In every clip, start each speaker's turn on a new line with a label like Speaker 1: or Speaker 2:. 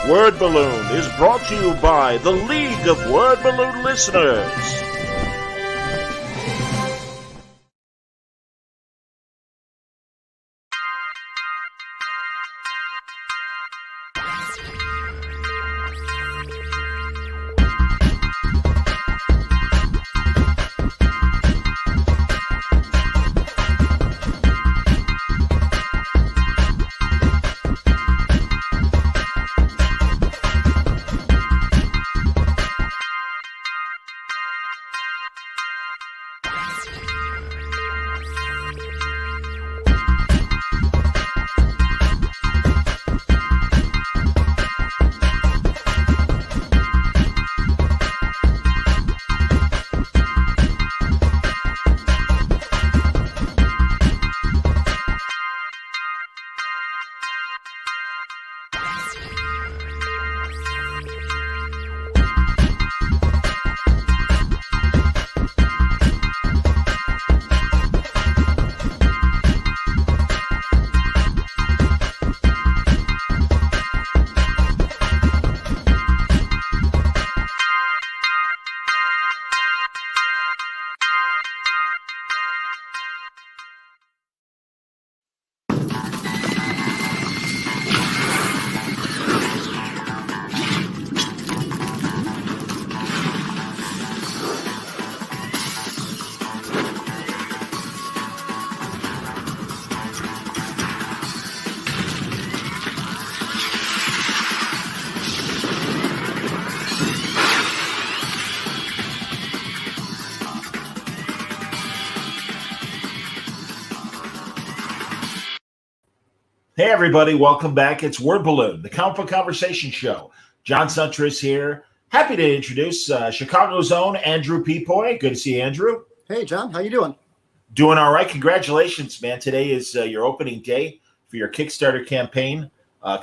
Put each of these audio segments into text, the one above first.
Speaker 1: Word Balloon is brought to you by the League of Word Balloon Listeners. Hey, everybody. Welcome back. It's Word Balloon, the comic book conversation show. John Suntress here. Happy to introduce Chicago's own Andrew Pepoy. Good to see you, Andrew.
Speaker 2: Hey, John. How you doing?
Speaker 1: Doing all right. Congratulations, man. Today is your opening day for your Kickstarter campaign,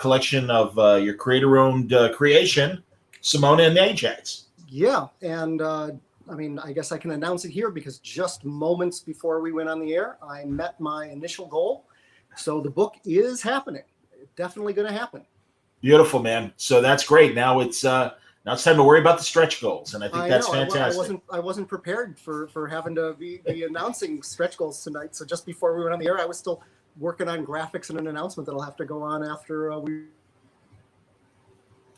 Speaker 1: collection of your creator-owned creation, Simone and Ajax.
Speaker 2: Yeah, and I guess I can announce it here because just moments before we went on the air, I met my initial goal. So the book is happening. It's definitely going to happen.
Speaker 1: Beautiful, man. So that's great. Now it's time to worry about the stretch goals, and I think that's fantastic.
Speaker 2: I wasn't prepared for having to be announcing stretch goals tonight. So just before we went on the air, I was still working on graphics and an announcement that'll have to go on after we.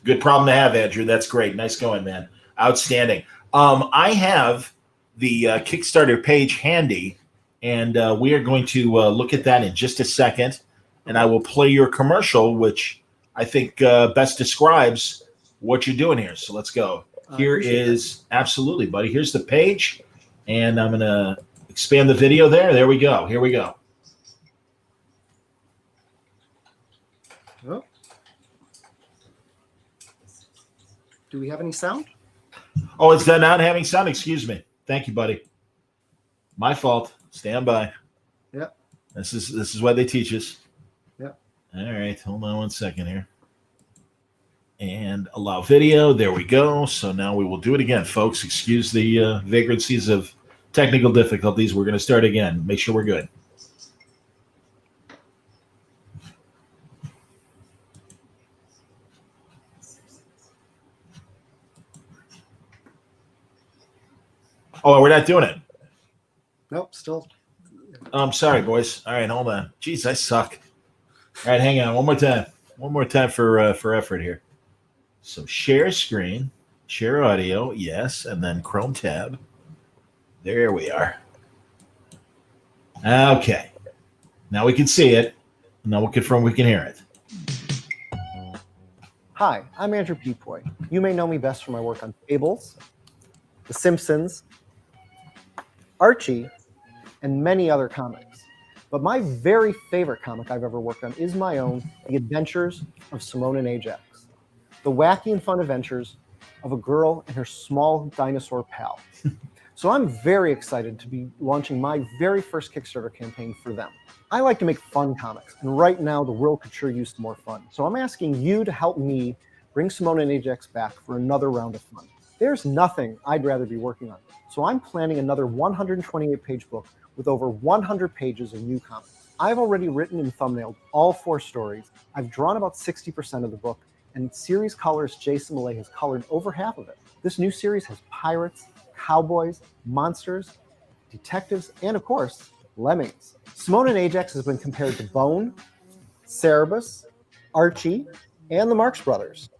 Speaker 1: Good problem to have, Andrew. That's great. Nice going, man. Outstanding. I have the Kickstarter page handy. And we are going to look at that in just a second. And I will play your commercial, which I think best describes what you're doing here. So let's go. Here is, absolutely, buddy. Here's the page. And I'm going to expand the video there. There we go. Here we go.
Speaker 2: Oh. Do we have any sound?
Speaker 1: Oh, it's done not having sound. Excuse me. Thank you, buddy. My fault. Stand by.
Speaker 2: Yeah.
Speaker 1: This is what they teach us.
Speaker 2: Yeah.
Speaker 1: All right. Hold on one second here. And allow video. There we go. So now we will do it again, folks. Excuse the vagrancies of technical difficulties. We're going to start again. Make sure we're good. Oh, we're not doing it.
Speaker 2: Nope, still.
Speaker 1: I'm sorry, boys. All right, hold on. Jeez, I suck. All right, hang on. One more time. One more time for effort here. So share screen, share audio, yes, and then Chrome tab. There we are. Okay. Now we can see it. Now we'll confirm we can hear it.
Speaker 3: Hi, I'm Andrew Pepoy. You may know me best for my work on Fables, The Simpsons, Archie, and many other comics. But my very favorite comic I've ever worked on is my own, The Adventures of Simone and Ajax. The wacky and fun adventures of a girl and her small dinosaur pal. So I'm very excited to be launching my very first Kickstarter campaign for them. I like to make fun comics, and right now the world could sure use some more fun. So I'm asking you to help me bring Simone and Ajax back for another round of fun. There's nothing I'd rather be working on. So I'm planning another 128-page book with over 100 pages of new comics. I've already written and thumbnailed all 4 stories. I've drawn about 60% of the book, and series colorist Jason Millay has colored over half of it. This new series has pirates, cowboys, monsters, detectives, and of course, lemmings. Simone and Ajax has been compared to Bone, Cerebus, Archie, and the Marx Brothers.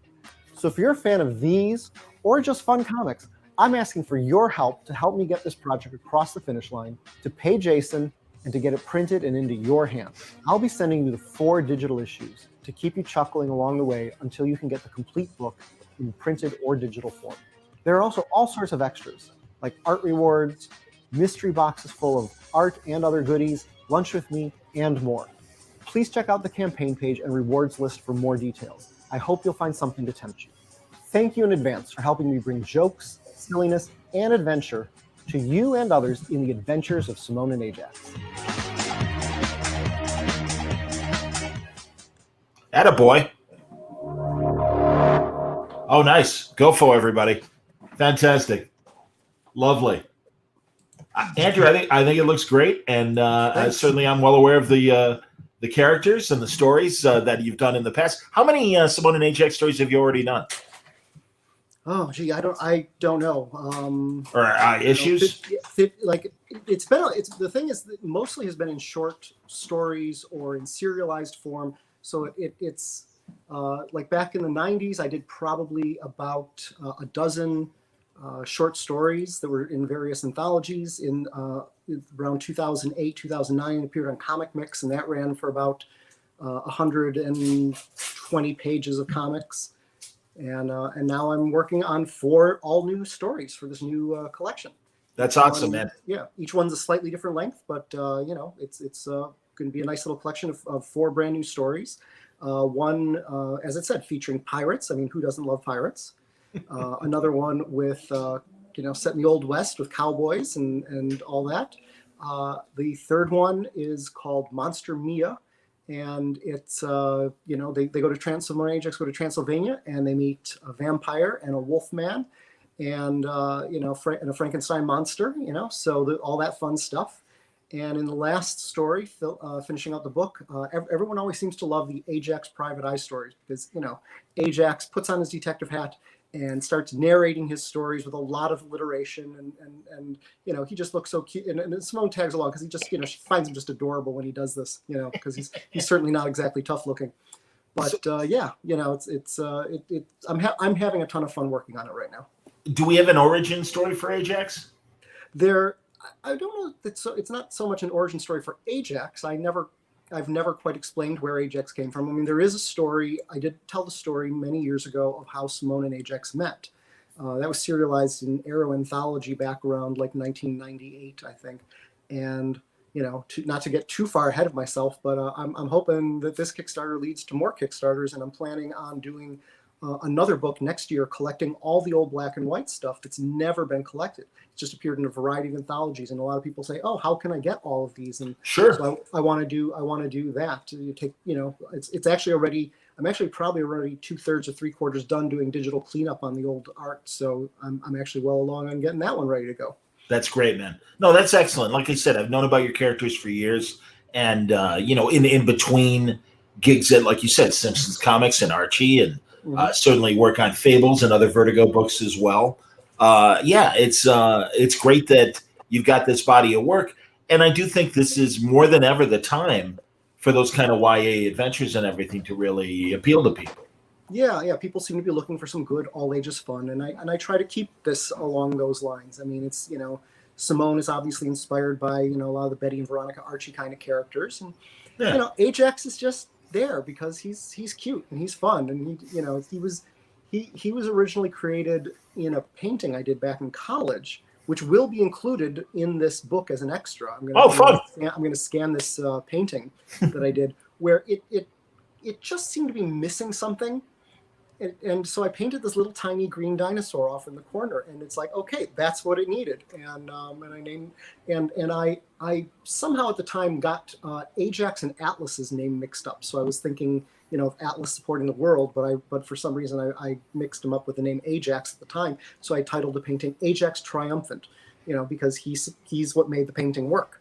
Speaker 3: So if you're a fan of these or just fun comics, I'm asking for your help to help me get this project across the finish line, to pay Jason, and to get it printed and into your hands. I'll be sending you the 4 digital issues to keep you chuckling along the way until you can get the complete book in printed or digital form. There are also all sorts of extras, like art rewards, mystery boxes full of art and other goodies, lunch with me, and more. Please check out the campaign page and rewards list for more details. I hope you'll find something to tempt you. Thank you in advance for helping me bring jokes, silliness, and adventure to you and others in the adventures of Simone and Ajax.
Speaker 1: Attaboy. Oh, nice. Go for everybody. Fantastic. Lovely. Andrew, I think it looks great, and certainly I'm well aware of the characters and the stories that you've done in the past. How many Simone and Ajax stories have you already done?
Speaker 2: Oh, gee, I don't know.
Speaker 1: Or issues?
Speaker 2: The thing is that mostly has been in short stories or in serialized form. So it's like back in the 90s, I did probably about a dozen short stories that were in various anthologies. In around 2008, 2009, it appeared on Comic Mix, and that ran for about 120 pages of comics. And now I'm working on 4 all new stories for this new collection.
Speaker 1: That's awesome, man.
Speaker 2: Yeah, each one's a slightly different length, but it's going to be a nice little collection of 4 brand new stories. One, as it said, featuring pirates. I mean, who doesn't love pirates? Another one with set in the Old West with cowboys and all that. The third one is called Monster Mia. And it's, they go to Simone and Ajax go to Transylvania, and they meet a vampire and a wolf man and, and a Frankenstein monster, so all that fun stuff. And in the last story, finishing out the book, everyone always seems to love the Ajax private eye stories because, Ajax puts on his detective hat and starts narrating his stories with a lot of alliteration and he just looks so cute, and Simone tags along because he just she finds him just adorable when he does this, because he's certainly not exactly tough looking, but I'm having a ton of fun working on it right now.
Speaker 1: Do we have an origin story for Ajax?
Speaker 2: I don't know. It's not so much an origin story for Ajax. I've never quite explained where Ajax came from. I mean, there is a story. I did tell the story many years ago of how Simone and Ajax met. That was serialized in Arrow Anthology back around like 1998, I think. And, not to get too far ahead of myself, but I'm hoping that this Kickstarter leads to more Kickstarters, and I'm planning on doing another book next year collecting all the old black and white stuff that's never been collected. It's just appeared in a variety of anthologies, and a lot of people say, "Oh, how can I get all of these?" And
Speaker 1: sure,
Speaker 2: so I want to do that. You take, it's actually already. I'm actually probably already 2/3 or 3/4 done doing digital cleanup on the old art, so I'm actually well along on getting that one ready to go.
Speaker 1: That's great, man. No, that's excellent. Like I said, I've known about your characters for years, and in between gigs at, like you said, Simpsons Comics and Archie, and certainly work on Fables and other Vertigo books as well. It's great that you've got this body of work, and I do think this is more than ever the time for those kind of YA adventures and everything to really appeal to people.
Speaker 2: Yeah, people seem to be looking for some good all ages fun, and I try to keep this along those lines. I mean, it's Simone is obviously inspired by a lot of the Betty and Veronica Archie kind of characters, and Ajax is just there because he's cute and he's fun, and he was originally created in a painting I did back in college, which will be included in this book as an extra. I'm going to scan this painting that I did, where it just seemed to be missing something, and so I painted this little tiny green dinosaur off in the corner, and it's like, okay, that's what it needed, and I named and I somehow at the time got Ajax and Atlas's name mixed up, so I was thinking of Atlas supporting the world, but for some reason I mixed him up with the name Ajax at the time, so I titled the painting Ajax Triumphant, because he's what made the painting work.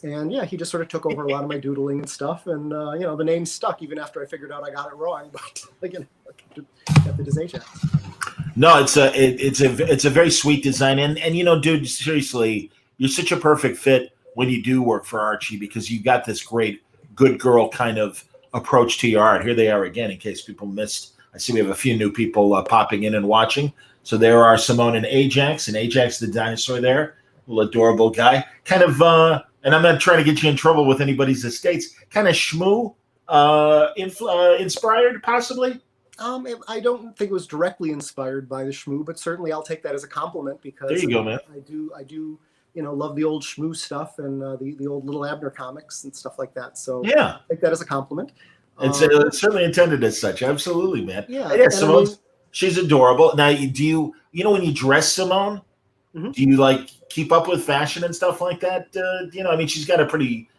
Speaker 2: And yeah, he just sort of took over a lot of my doodling and stuff. And the name stuck even after I figured out I got it wrong. But again, I kept it as Ajax.
Speaker 1: No, it's a very sweet design, and dude, seriously, you're such a perfect fit when you do work for Archie because you got this great good girl kind of approach to your art. Here they are again, in case people missed. I see we have a few new people popping in and watching. So there are Simone and Ajax the dinosaur there, little adorable guy, kind of. And I'm not trying to get you in trouble with anybody's estates. Kind of Shmoo inspired, possibly.
Speaker 2: I don't think it was directly inspired by the Shmoo, but certainly I'll take that as a compliment because
Speaker 1: there you go, man.
Speaker 2: I do love the old Shmoo stuff and the old Little Abner comics and stuff like that. So
Speaker 1: yeah,
Speaker 2: I'll take that as a compliment.
Speaker 1: It's certainly intended as such. Absolutely, man.
Speaker 2: Yeah,
Speaker 1: Simone, she's adorable. Now, do you when you dress Simone,
Speaker 2: mm-hmm.
Speaker 1: do you keep up with fashion and stuff like that? She's got a pretty,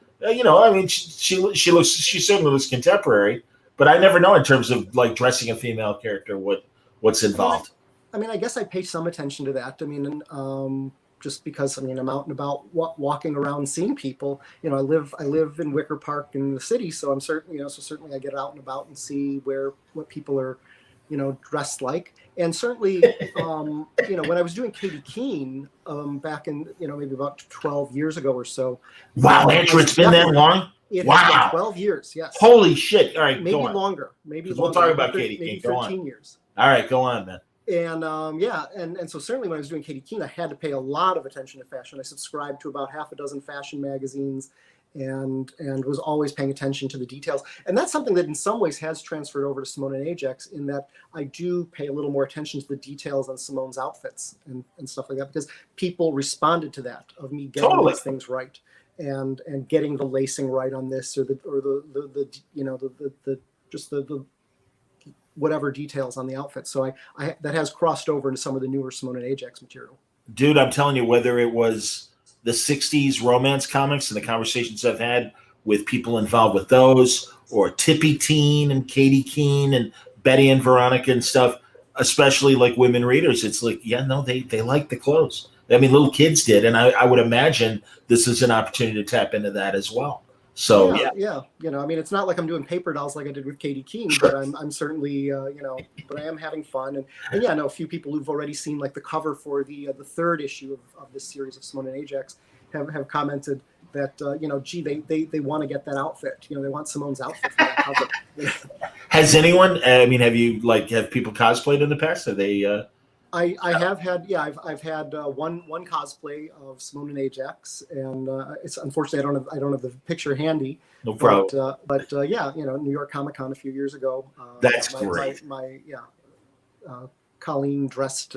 Speaker 1: she certainly looks contemporary. But I never know in terms of dressing a female character what's involved.
Speaker 2: I guess I pay some attention to that. Just because I'm out and about walking around seeing people. I live in Wicker Park in the city, so I'm certainly I get out and about and see what people are dressed like. And certainly when I was doing Katie Keene back in maybe about 12 years ago or so.
Speaker 1: Wow, Andrew, it's been that long?
Speaker 2: It has been 12 years, yes.
Speaker 1: Holy shit. All right,
Speaker 2: maybe
Speaker 1: go on.
Speaker 2: longer. Maybe
Speaker 1: we'll talk about Katie Keene.
Speaker 2: Maybe 13 years.
Speaker 1: All right, go on, man.
Speaker 2: And and so certainly when I was doing Katie Keene, I had to pay a lot of attention to fashion. I subscribed to about half a dozen fashion magazines and was always paying attention to the details. And that's something that in some ways has transferred over to Simone and Ajax in that I do pay a little more attention to the details on Simone's outfits and stuff like that because people responded to that of me getting these things right. And getting the lacing right on this or the whatever details on the outfit. So I that has crossed over into some of the newer Simone and Ajax material.
Speaker 1: Dude, I'm telling you, whether it was the 60s romance comics and the conversations I've had with people involved with those, or Tippy Teen and Katie Keene and Betty and Veronica and stuff, especially women readers, it's they like the clothes. Little kids did, and I would imagine this is an opportunity to tap into that as well. So
Speaker 2: yeah. It's not like I'm doing paper dolls like I did with Katie Keene,
Speaker 1: sure.
Speaker 2: But I'm certainly but I am having fun, and I know a few people who've already seen the cover for the third issue of this series of Simone and Ajax have commented that they want to get that outfit. They want Simone's outfit for that cover.
Speaker 1: Has anyone? Have you have people cosplayed in the past? Are they?
Speaker 2: I have had I've had one cosplay of Simone and Ajax, and it's unfortunately I don't have the picture handy.
Speaker 1: No problem.
Speaker 2: But New York Comic Con a few years ago.
Speaker 1: That's great.
Speaker 2: Colleen dressed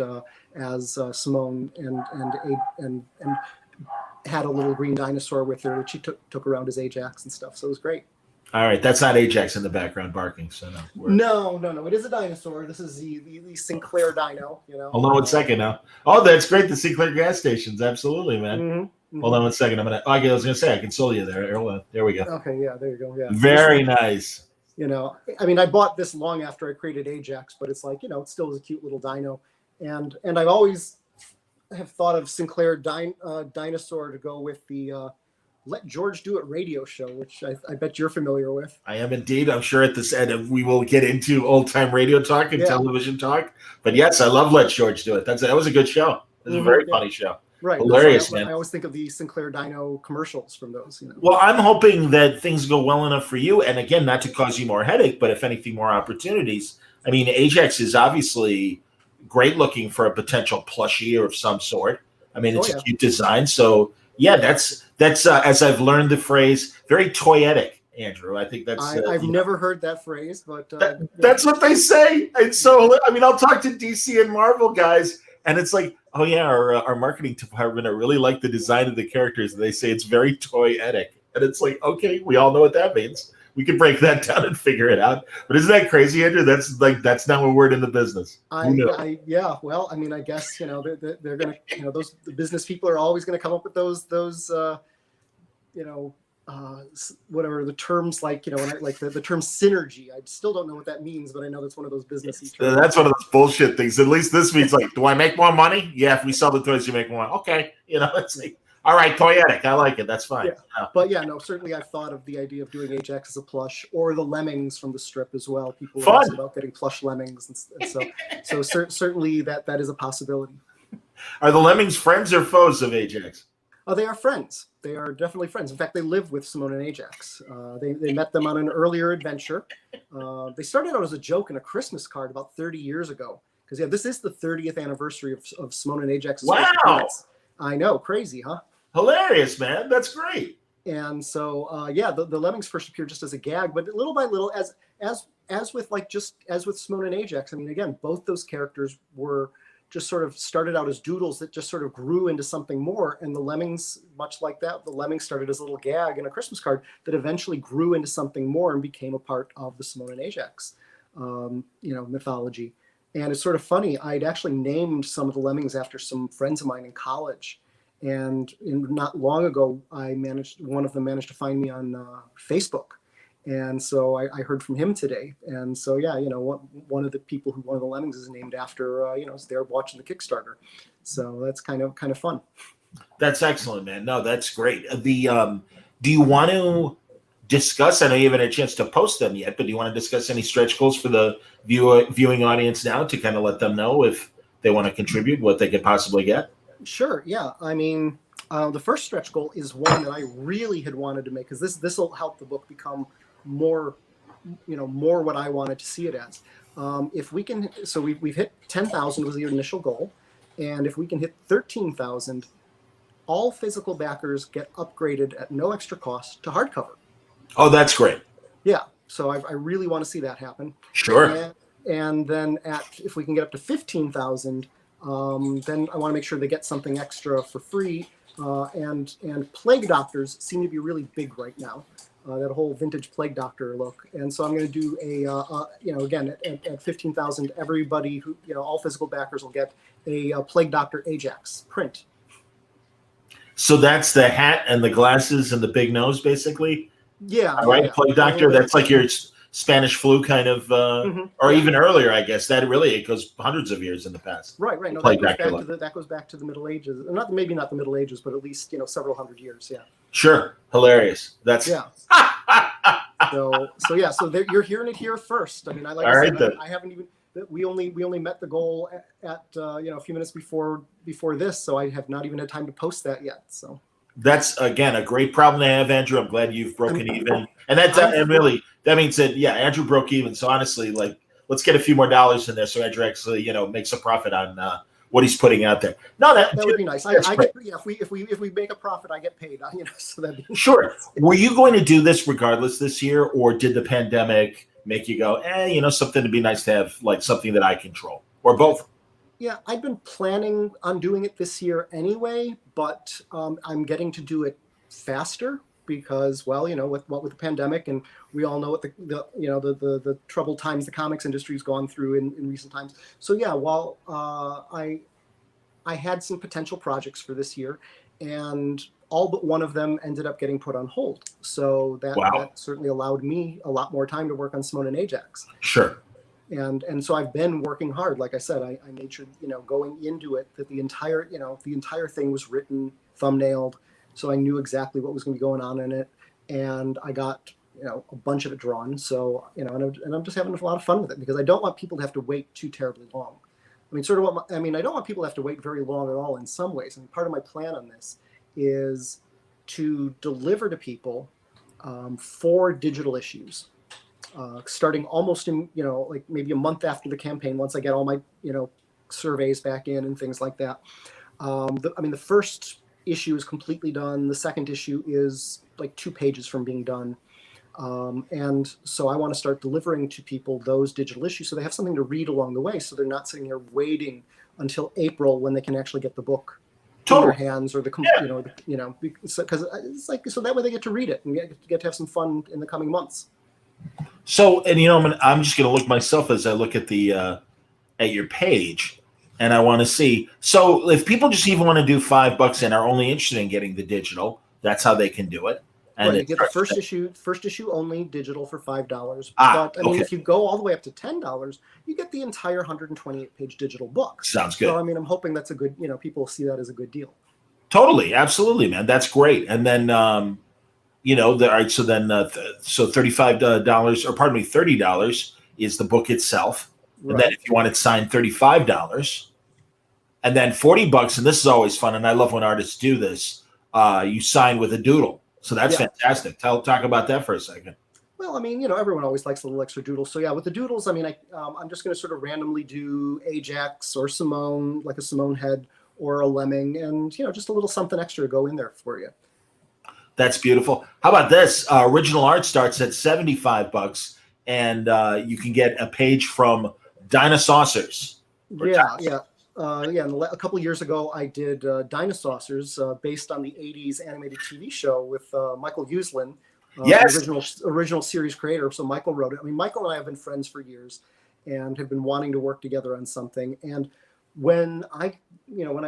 Speaker 2: as Simone and had a little green dinosaur with her that she took around as Ajax and stuff. So it was great.
Speaker 1: All right, that's not Ajax in the background barking. So no.
Speaker 2: No. It is a dinosaur. This is the Sinclair dino.
Speaker 1: Hold on 1 second now. Oh, that's great. The Sinclair gas stations, absolutely, man.
Speaker 2: Mm-hmm.
Speaker 1: Hold on 1 second. I was gonna say I console you there. Hold on. There we go.
Speaker 2: Okay, yeah, there you go. Yeah.
Speaker 1: Very nice.
Speaker 2: I bought this long after I created Ajax, but it's it still is a cute little dino, and I've always have thought of Sinclair dinosaur to go with the. Let George Do It radio show, which I bet you're familiar with.
Speaker 1: I am indeed. I'm sure at this end we will get into old-time radio talk and television talk. But yes, I love Let George Do It. That was a good show. It was a very funny show.
Speaker 2: Right.
Speaker 1: Hilarious, man.
Speaker 2: I always think of the Sinclair Dino commercials from those.
Speaker 1: Well, I'm hoping that things go well enough for you. And again, not to cause you more headache, but if anything, more opportunities. Ajax is obviously great looking for a potential plushie of some sort. It's a cute design. So, yeah, that's as I've learned the phrase, very toyetic, Andrew. I think that's.
Speaker 2: I've never heard that phrase, but
Speaker 1: that's what they say. And so, I'll talk to DC and Marvel guys, and it's oh yeah, our marketing department really like the design of the characters, and they say it's very toyetic, and it's okay, we all know what that means. We can break that down and figure it out. But isn't that crazy, Andrew? That's not a word in the business.
Speaker 2: Yeah. Well, I guess they're gonna those the business people are always gonna come up with those whatever the terms the term synergy. I still don't know what that means, but I know that's one of those businessy terms.
Speaker 1: That's one of those bullshit things. At least this means do I make more money? Yeah, if we sell the toys, you make more money. Okay, it's All right, toyetic. I like it. That's fine.
Speaker 2: Yeah. But yeah, no, certainly I've thought of the idea of doing Ajax as a plush, or the Lemmings from the strip as well. People
Speaker 1: Fun.
Speaker 2: ask about getting plush Lemmings, and so certainly that is a possibility.
Speaker 1: Are the Lemmings friends or foes of Ajax?
Speaker 2: They are friends. They are definitely friends. In fact, they live with Simone and Ajax. They met them on an earlier adventure. They started out as a joke in a Christmas card about 30 years ago. Because yeah, this is the 30th anniversary of Simone and Ajax's
Speaker 1: Wow.
Speaker 2: appearance. I know, crazy, huh?
Speaker 1: Hilarious, man. That's great.
Speaker 2: And so yeah, the Lemmings first appeared just as a gag, but little by little, as with Simone and Ajax. I mean, again, both those characters were just sort of started out as doodles that just sort of grew into something more. And the Lemmings, much like that, the Lemmings started as a little gag in a Christmas card that eventually grew into something more and became a part of the Simone and Ajax, mythology. And it's sort of funny. I'd actually named some of the Lemmings after some friends of mine in college. And not long ago, one of them managed to find me on Facebook. And so I heard from him today. And so, yeah, one of the people who one of the Lemmings is named after, is there watching the Kickstarter. So that's kind of fun.
Speaker 1: That's excellent, man. No, that's great. Do you want to discuss, I know you haven't had a chance to post them yet, but do you want to discuss any stretch goals for the viewing audience now to kind of let them know if they want to contribute, what they could possibly get?
Speaker 2: Sure. Yeah. I mean, the first stretch goal is one that I really had wanted to make, because this will help the book become more what I wanted to see it as. If we can, so we've hit 10,000 was the initial goal, and if we can hit 13,000, all physical backers get upgraded at no extra cost to hardcover.
Speaker 1: Oh, that's great.
Speaker 2: Yeah, so I really want to see that happen.
Speaker 1: Sure.
Speaker 2: And then if we can get up to 15,000, then I want to make sure they get something extra for free. And Plague Doctors seem to be really big right now. That whole vintage Plague Doctor look. And so I'm going to do again, at 15,000, everybody who, all physical backers will get a Plague Doctor Ajax print.
Speaker 1: So that's the hat and the glasses and the big nose, basically?
Speaker 2: Yeah.
Speaker 1: Right? Yeah. Plague Doctor, that's like your Spanish flu kind of, or even earlier, I guess. It goes hundreds of years in the past.
Speaker 2: Right. No, that goes back to the Middle Ages. Maybe not the Middle Ages, but at least, several hundred years, yeah.
Speaker 1: Sure. Hilarious. That's
Speaker 2: yeah. So you're hearing it here first. I mean, I haven't even. We only met the goal at a few minutes before this, so I have not even had time to post that yet. So
Speaker 1: that's again a great problem to have, Andrew. I'm glad you've broken even, and that means that Andrew broke even. So honestly, let's get a few more dollars in there so Andrew actually makes a profit on what he's putting out there. No, that
Speaker 2: would be nice. If we make a profit, I get paid. So that'd be
Speaker 1: sure. Were you going to do this regardless this year, or did the pandemic make you go, something to be nice to have, like something that I control, or both?
Speaker 2: Yeah, I've been planning on doing it this year anyway, but I'm getting to do it faster because, with the pandemic, and we all know what the troubled times the comics industry's gone through in recent times. So yeah, while I had some potential projects for this year, and all but one of them ended up getting put on hold. So that certainly allowed me a lot more time to work on Simone and Ajax.
Speaker 1: Sure.
Speaker 2: And so I've been working hard. Like I said, I made sure, going into it, that the entire thing was written, thumbnailed, so I knew exactly what was going to be going on in it. And I got, a bunch of it drawn. So, and I'm just having a lot of fun with it, because I don't want people to have to wait too terribly long. I mean, I don't want people to have to wait very long at all in some ways. I mean, part of my plan on this is to deliver to people 4 digital issues. Starting almost in, maybe a month after the campaign, once I get all my, surveys back in and things like that. The first issue is completely done. The second issue is like 2 pages from being done. And so I want to start delivering to people those digital issues so they have something to read along the way, so they're not sitting here waiting until April when they can actually get the book in their hands, or because it's like, so that way they get to read it and get to have some fun in the coming months.
Speaker 1: So, and I'm just going to look myself as I look at the at your page, and I want to see. So, if people just even want to do $5 and are only interested in getting the digital, that's how they can do it. And
Speaker 2: you get the first issue only digital for $5. But if you go all the way up to $10, you get the entire 128-page digital book.
Speaker 1: Sounds good.
Speaker 2: So I'm hoping that's a good. People see that as a good deal.
Speaker 1: Totally, absolutely, man. That's great. And then, all right. So then, so $35 or pardon me, $30 is the book itself, and then
Speaker 2: Right.
Speaker 1: if you want it signed, $35, and then $40. And this is always fun, and I love when artists do this. You sign with a doodle, so that's
Speaker 2: Yeah.
Speaker 1: fantastic. Talk about that for a second.
Speaker 2: Well, I mean, everyone always likes a little extra doodle. So yeah, with the doodles, I mean, I'm just going to sort of randomly do Ajax or Simone, like a Simone head or a lemming, and just a little something extra to go in there for you.
Speaker 1: That's beautiful. How about this? Original art starts at $75, and you can get a page from Dinosaurs.
Speaker 2: Yeah. And a couple years ago, I did Dinosaurs based on the '80s animated TV show with Michael Uslan,
Speaker 1: Yes.
Speaker 2: the original series creator. So Michael wrote it. I mean, Michael and I have been friends for years, and have been wanting to work together on something. And when I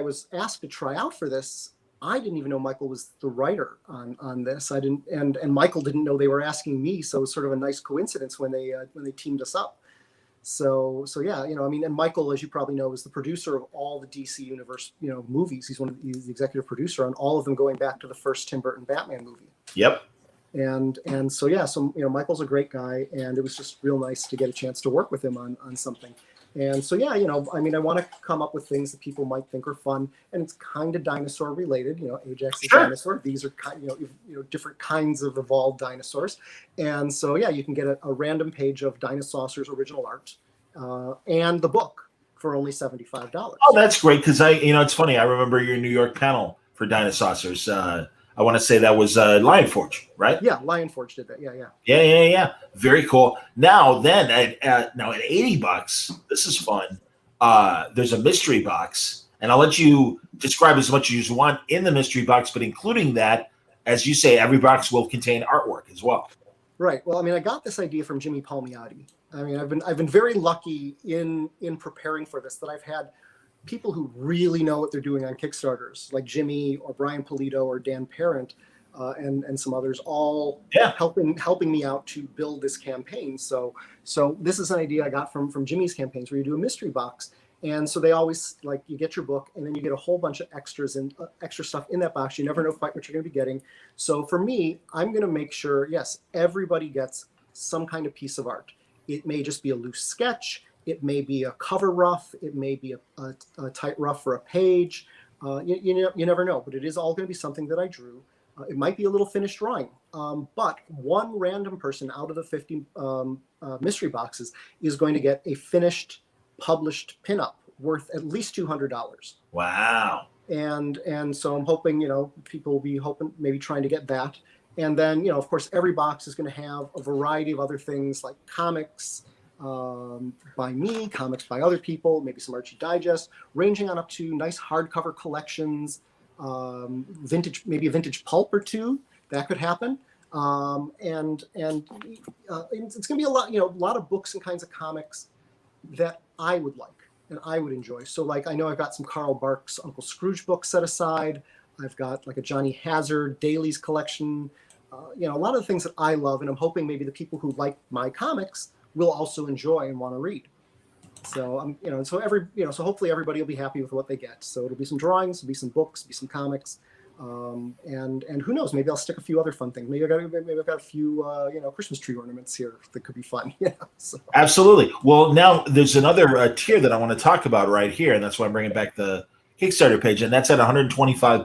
Speaker 2: was asked to try out for this, I didn't even know Michael was the writer on this. I didn't, and Michael didn't know they were asking me. So it was sort of a nice coincidence when they teamed us up. So yeah, I mean, and Michael, as you probably know, is the producer of all the DC Universe, movies. He's the executive producer on all of them, going back to the first Tim Burton Batman movie.
Speaker 1: Yep.
Speaker 2: And so yeah, so Michael's a great guy, and it was just real nice to get a chance to work with him on something. And so yeah, I mean, I want to come up with things that people might think are fun, and it's kind of dinosaur related. Ajax is
Speaker 1: Sure.
Speaker 2: dinosaur. These are different kinds of evolved dinosaurs. And so yeah, you can get a random page of Dinosaurs original art and the book for only $75.
Speaker 1: Oh, that's great, because it's funny. I remember your New York panel for Dinosaurs. I want to say that was Lion Forge, right?
Speaker 2: Yeah, Lion Forge did that. Yeah.
Speaker 1: Yeah. Very cool. Now then, at $80, this is fun. There's a mystery box, and I'll let you describe as much as you want in the mystery box, but including that, as you say, every box will contain artwork as well.
Speaker 2: Right. Well, I mean, I got this idea from Jimmy Palmiotti. I mean, I've been very lucky in preparing for this, that I've had people who really know what they're doing on Kickstarters, like Jimmy or Brian Polito or Dan Parent, and some others, all helping me out to build this campaign. So this is an idea I got from Jimmy's campaigns, where you do a mystery box, and so they always, like, you get your book, and then you get a whole bunch of extras and extra stuff in that box. You never know quite what you're going to be getting. So for me, I'm going to make sure, yes, everybody gets some kind of piece of art. It may just be a loose sketch. It may be a cover rough. It may be a tight rough for a page. You never know, but it is all going to be something that I drew. It might be a little finished drawing, but one random person out of the 50 mystery boxes is going to get a finished, published pinup worth at least $200.
Speaker 1: Wow.
Speaker 2: And so I'm hoping, people will be maybe trying to get that. And then, of course, every box is going to have a variety of other things, like comics by me, comics by other people, maybe some Archie Digest, ranging on up to nice hardcover collections, maybe a vintage pulp or two. That could happen. And it's going to be a lot of books and kinds of comics that I would like and I would enjoy. So, like, I know I've got some Carl Barks Uncle Scrooge books set aside. I've got like a Johnny Hazard dailies collection. A lot of the things that I love, and I'm hoping maybe the people who like my comics will also enjoy and want to read. So so hopefully everybody will be happy with what they get. So it'll be some drawings, it'll be some books, it'll be some comics, and who knows? Maybe I'll stick a few other fun things. Maybe I've got a few Christmas tree ornaments here that could be fun. So.
Speaker 1: Absolutely. Well, now there's another tier that I want to talk about right here, and that's why I'm bringing back the Kickstarter page, and that's at $125.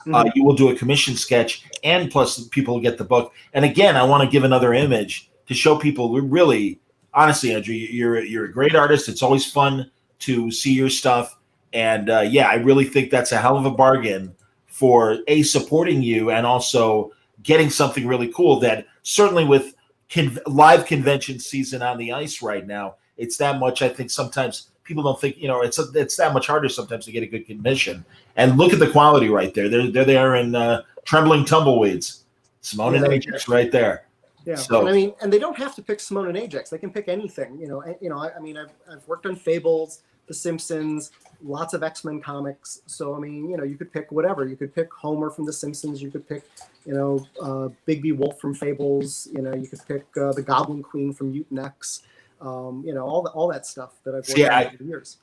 Speaker 1: Mm-hmm. You will do a commission sketch, and plus people will get the book. And again, I want to give another image to show people, really, honestly, Andrew, you're a great artist. It's always fun to see your stuff. And I really think that's a hell of a bargain for supporting you, and also getting something really cool that certainly with live convention season on the ice right now, it's that much. I think sometimes people don't think, it's that much harder sometimes to get a good commission. And look at the quality right there. They're there in Trembling Tumbleweeds. Simone and Ajax right there.
Speaker 2: Yeah,
Speaker 1: so,
Speaker 2: and they don't have to pick Simone and Ajax. They can pick anything. I've worked on Fables, The Simpsons, lots of X-Men comics. So you could pick whatever. You could pick Homer from The Simpsons. You could pick, Bigby Wolf from Fables. You could pick the Goblin Queen from Mutant X. all that stuff that I've worked
Speaker 1: See,
Speaker 2: on over the years.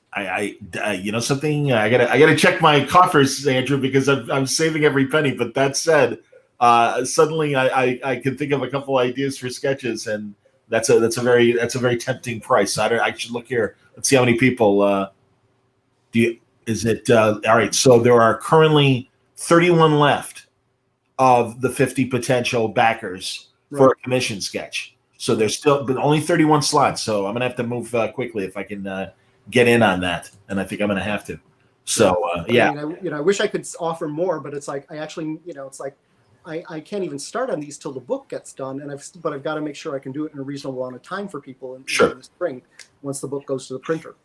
Speaker 1: you know something, I gotta check my coffers, Andrew, because I'm saving every penny. But that said, suddenly I can think of a couple ideas for sketches, and that's a very tempting price. I should look here. Let's see how many people. Is it all right? So there are currently 31 left of the 50 potential backers for a commission sketch. So there's still, but only 31 slots. So I'm gonna have to move quickly if I can get in on that, and I think I'm gonna have to. So yeah,
Speaker 2: I mean, I wish I could offer more, but it's like I actually, it's like I can't even start on these till the book gets done, and I've got to make sure I can do it in a reasonable amount of time for people in the spring once the book goes to the printer.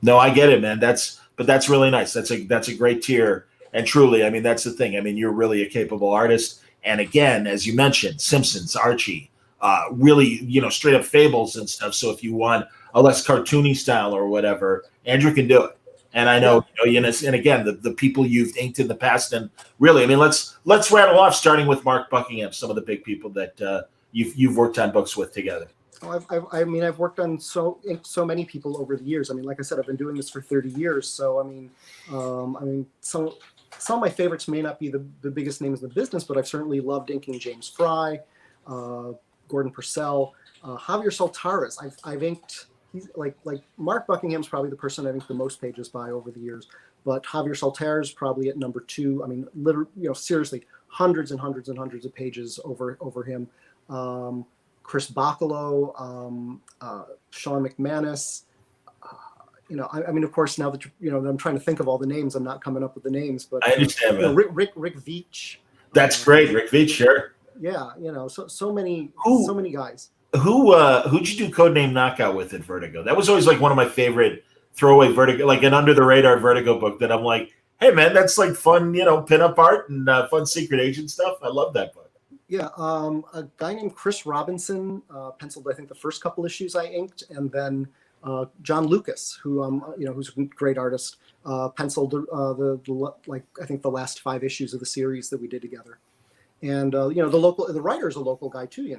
Speaker 1: No, I get it, man. That's really nice. That's a great tier, and truly, I mean, that's the thing. I mean, you're really a capable artist, and again, as you mentioned, Simpsons, Archie. Really, straight up fables and stuff. So if you want a less cartoony style or whatever, Andrew can do it. And I know, and again, the people you've inked in the past, and really, I mean, let's rattle off, starting with Mark Buckingham, some of the big people that you've worked on books with together.
Speaker 2: Oh, I've worked on so many people over the years. I mean, like I said, I've been doing this for 30 years. So I mean, some of my favorites may not be the biggest names in the business, but I've certainly loved inking James Fry. Gordon Purcell, Javier Soltares. I've inked. He's like Mark Buckingham's probably the person I've inked the most pages by over the years, but Javier Soltares probably at number 2. I mean, literally, seriously, hundreds and hundreds and hundreds of pages over him. Chris Bacalo, Sean McManus. I mean, of course, now that I'm trying to think of all the names, I'm not coming up with the names, but
Speaker 1: I understand.
Speaker 2: Rick Veitch.
Speaker 1: That's great, Rick Veitch, sure.
Speaker 2: Yeah, so many guys.
Speaker 1: Who'd you do Codename Knockout with at Vertigo? That was always like one of my favorite throwaway Vertigo, like an under the radar Vertigo book that I'm like, hey man, that's like fun, pinup art and fun secret agent stuff. I love that book.
Speaker 2: Yeah, a guy named Chris Robinson penciled, I think, the first couple issues I inked, and then John Lucas, who's a great artist, penciled I think the last 5 issues of the series that we did together. And the writer is a local guy too.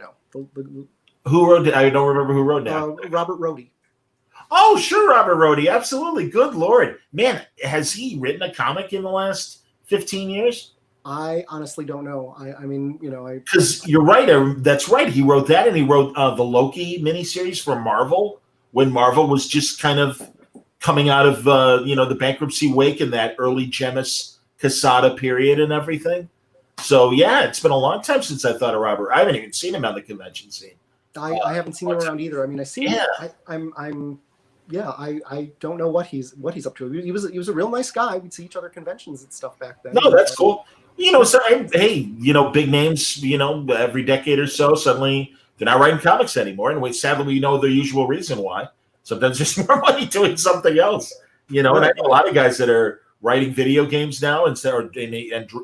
Speaker 1: Who wrote it? I don't remember who wrote now.
Speaker 2: Robert Rohde.
Speaker 1: Oh, sure, Robert Rohde. Absolutely. Good Lord. Man, has he written a comic in the last 15 years?
Speaker 2: I honestly don't know. I mean,
Speaker 1: because you're right. That's right. He wrote that, and he wrote the Loki miniseries for Marvel when Marvel was just kind of coming out of the bankruptcy wake in that early Gemis Quesada period and everything. So yeah, it's been a long time since I thought of Robert. I haven't even seen him on the convention scene.
Speaker 2: I haven't seen him around either. I mean, I see him. I don't know what he's up to. He was a real nice guy. We'd see each other at conventions and stuff back then.
Speaker 1: No, that's cool. So hey, big names, every decade or so, suddenly they're not writing comics anymore. And sadly, we know the usual reason why. Sometimes there's more money doing something else, And I know a lot of guys that are writing video games now and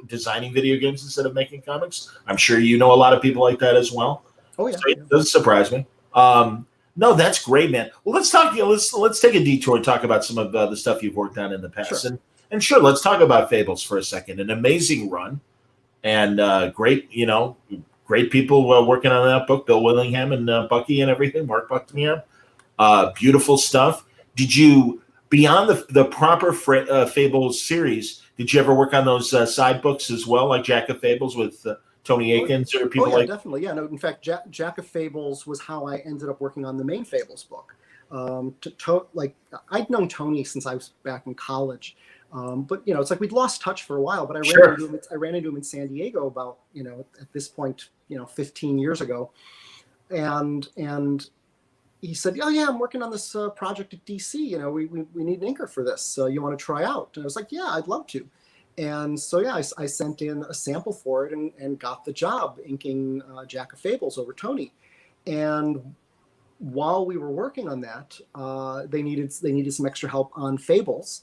Speaker 1: designing video games instead of making comics. I'm sure a lot of people like that as well.
Speaker 2: Oh yeah,
Speaker 1: so it doesn't surprise me. No, that's great, man. Well, let's talk. Let's take a detour and talk about some of the stuff you've worked on in the past.
Speaker 2: Sure.
Speaker 1: And sure, let's talk about Fables for a second. An amazing run, and great people working on that book. Bill Willingham and Bucky and everything. Mark Buckingham. Beautiful stuff. Did you? Beyond the proper Fables series, did you ever work on those side books as well, like Jack of Fables with Tony Akins or people like?
Speaker 2: Definitely, yeah. No, in fact, Jack of Fables was how I ended up working on the main Fables book. I'd known Tony since I was back in college, but it's like we'd lost touch for a while. But I ran into him in San Diego about at this point 15 years ago, and he said, "Oh yeah, I'm working on this project at DC. We need an inker for this. You want to try out?" And I was like, "Yeah, I'd love to." And so yeah, I sent in a sample for it and got the job inking Jack of Fables over Tony. And while we were working on that, they needed some extra help on Fables,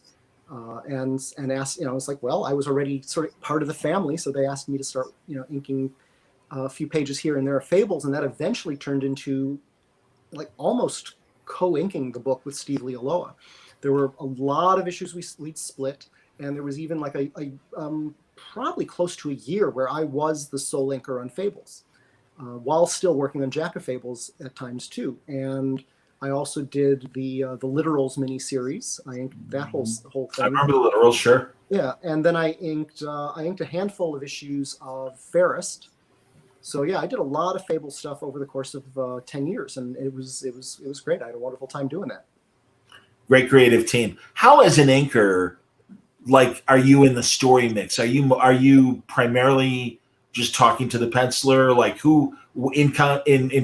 Speaker 2: and asked. It's like, well, I was already sort of part of the family, so they asked me to start inking a few pages here and there of Fables, and that eventually turned into like almost co-inking the book with Steve Lealoa. There were a lot of issues we'd split, and there was even like a probably close to a year where I was the sole inker on Fables, while still working on Jack of Fables at times too. And I also did the Literals miniseries. I inked that whole thing.
Speaker 1: I remember the literal, sure.
Speaker 2: Yeah, and then I inked a handful of issues of Fairest. So yeah, I did a lot of Fable stuff over the course of 10 years, and it was great. I had a wonderful time doing that.
Speaker 1: Great creative team. How, as an inker, like, are you in the story mix? Are you primarily just talking to the penciler? Like, who in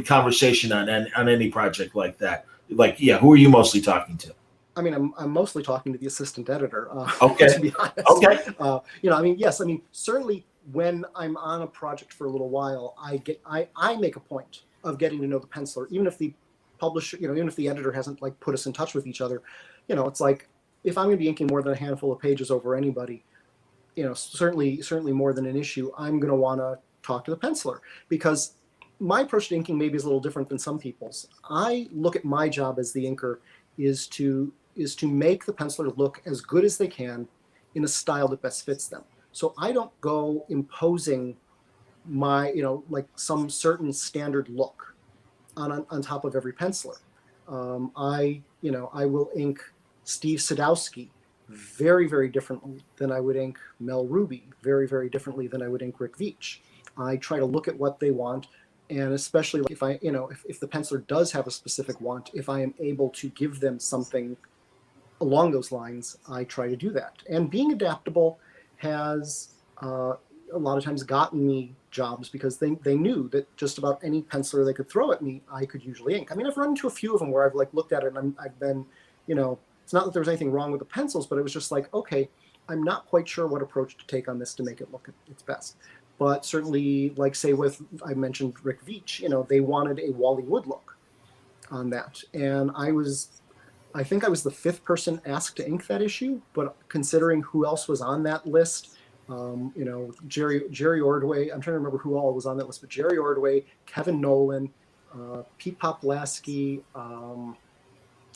Speaker 1: conversation on any project like that? Like, yeah, who are you mostly talking to?
Speaker 2: I mean, I'm mostly talking to the assistant editor.
Speaker 1: Okay.
Speaker 2: To be honest.
Speaker 1: Okay.
Speaker 2: I mean, yes. I mean, certainly when I'm on a project for a little while, I make a point of getting to know the penciler, even if the publisher, even if the editor hasn't like put us in touch with each other. It's like, if I'm going to be inking more than a handful of pages over anybody, certainly more than an issue, I'm going to want to talk to the penciler, because my approach to inking maybe is a little different than some people's. I look at my job as the inker is to make the penciler look as good as they can in a style that best fits them. So I don't go imposing my, like some certain standard look on top of every penciler. I will ink Steve Sadowski very, very differently than I would ink Mel Ruby, very, very differently than I would ink Rick Veitch. I try to look at what they want, and especially if if the penciler does have a specific want, if I am able to give them something along those lines, I try to do that. And being adaptable has a lot of times gotten me jobs, because they knew that just about any penciler they could throw at me, I could usually ink. I mean, I've run into a few of them where I've like looked at it and I've been, it's not that there was anything wrong with the pencils, but it was just like, okay, I'm not quite sure what approach to take on this to make it look its best. But certainly, like say I mentioned Rick Veitch, they wanted a Wally Wood look on that. And I think I was the 5th person asked to ink that issue, but considering who else was on that list, Jerry Ordway, I'm trying to remember who all was on that list, but Jerry Ordway, Kevin Nolan, Pete Poplasky,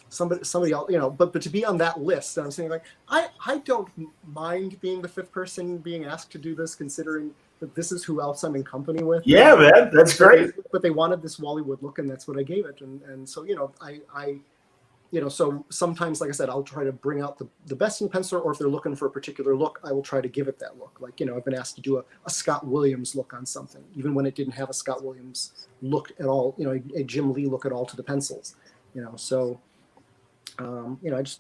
Speaker 2: somebody else, but to be on that list, I'm saying like, I don't mind being the 5th person being asked to do this, considering that this is who else I'm in company with.
Speaker 1: Yeah, man, that's great.
Speaker 2: But they wanted this Wally Wood look, and that's what I gave it. And so, so sometimes, like I said, I'll try to bring out the best in the penciler, or if they're looking for a particular look, I will try to give it that look. Like, I've been asked to do a Scott Williams look on something, even when it didn't have a Scott Williams look at all, a Jim Lee look at all to the pencils, so, I just,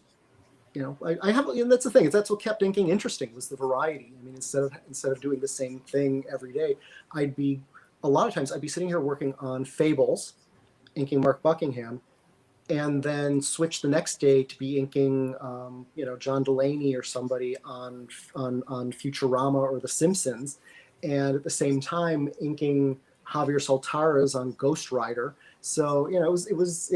Speaker 2: I have, and that's the thing, that's what kept inking interesting, was the variety. I mean, instead of doing the same thing every day, a lot of times I'd be sitting here working on Fables, inking Mark Buckingham, and then switch the next day to be inking, John Delaney or somebody on Futurama or The Simpsons, and at the same time inking Javier Soltaras on Ghost Rider. So it was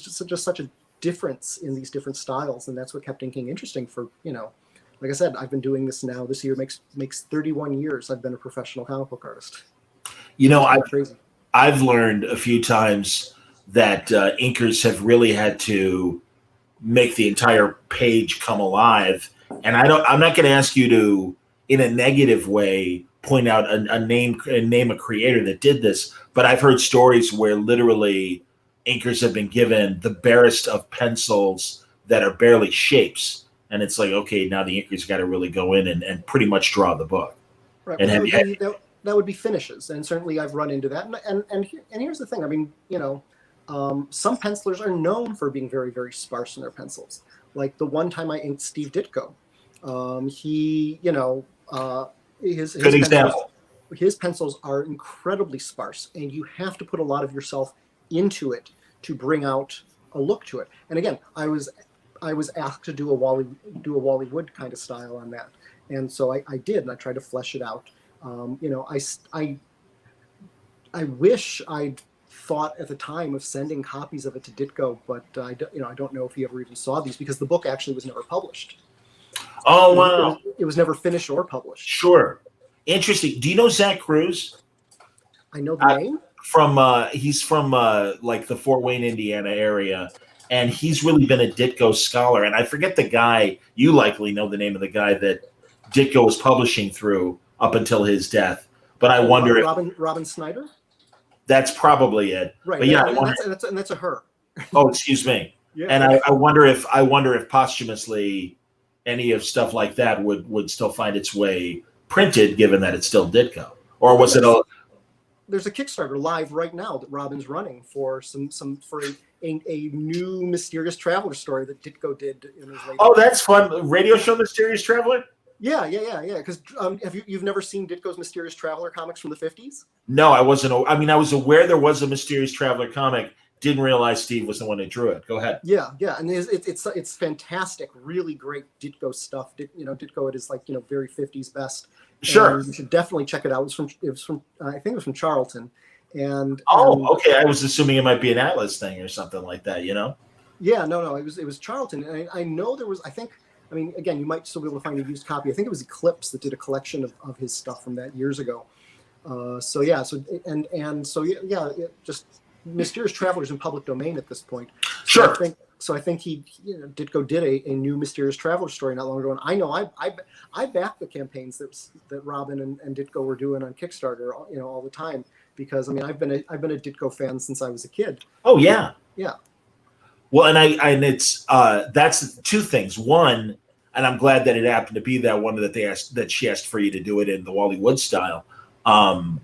Speaker 2: just such a difference in these different styles, and that's what kept inking interesting for like I said, I've been doing this now. This year makes 31 years I've been a professional comic book artist.
Speaker 1: I've learned a few times that inkers have really had to make the entire page come alive. And I'm not going to ask you to, in a negative way, point out name a creator that did this, but I've heard stories where literally inkers have been given the barest of pencils that are barely shapes. And it's like, okay, now the inker's got to really go in and pretty much draw the book.
Speaker 2: Right.
Speaker 1: And
Speaker 2: that would be finishes. And certainly I've run into that. And here's the thing. I mean, some pencilers are known for being very, very sparse in their pencils. Like the one time I inked Steve Ditko, his pencils are incredibly sparse, and you have to put a lot of yourself into it to bring out a look to it. And again, I was asked to do a Wally Wood kind of style on that, and so I did, and I tried to flesh it out. I wish I'd thought at the time of sending copies of it to Ditko, but I don't know if he ever even saw these, because the book actually was never published.
Speaker 1: Oh, wow.
Speaker 2: It was never finished or published.
Speaker 1: Sure. Interesting. Do you know Zach Cruz?
Speaker 2: I know the name.
Speaker 1: He's from like the Fort Wayne, Indiana area, and he's really been a Ditko scholar. And I forget the guy, you likely know the name of the guy that Ditko was publishing through up until his death. But I wonder
Speaker 2: Robin Snyder?
Speaker 1: That's probably it.
Speaker 2: Right.
Speaker 1: But yeah,
Speaker 2: and that's a her.
Speaker 1: Oh, excuse me.
Speaker 2: Yeah.
Speaker 1: And I wonder if posthumously any of stuff like that would still find its way printed, given that it's still Ditko, or was it a?
Speaker 2: There's a Kickstarter live right now that Robin's running for a new mysterious traveler story that Ditko did in his late.
Speaker 1: Oh, that's fun! Radio show Mysterious Traveler.
Speaker 2: Yeah. Because you've never seen Ditko's Mysterious Traveler comics from the 50s?
Speaker 1: No, I wasn't. I mean, I was aware there was a Mysterious Traveler comic. Didn't realize Steve was the one who drew it. Go ahead.
Speaker 2: Yeah, and it's fantastic, really great Ditko stuff. Ditko at his very 50s best.
Speaker 1: Sure,
Speaker 2: and you should definitely check it out. It was from I think it was from Charlton, and
Speaker 1: okay. I was assuming it might be an Atlas thing or something like that.
Speaker 2: Yeah, no, it was Charlton, and I know there was. I mean, again, you might still be able to find a used copy. I think it was Eclipse that did a collection of his stuff from that years ago. Just Mysterious Traveler's in public domain at this point.
Speaker 1: Sure.
Speaker 2: I think Ditko did a new Mysterious Traveler story not long ago, and I know I backed the campaigns that Robin and Ditko were doing on Kickstarter, all the time, because I mean I've been a Ditko fan since I was a kid.
Speaker 1: Oh yeah.
Speaker 2: Yeah.
Speaker 1: Well, and it's that's two things. One, and I'm glad that it happened to be that one that she asked for you to do it in the Wally Wood style. I've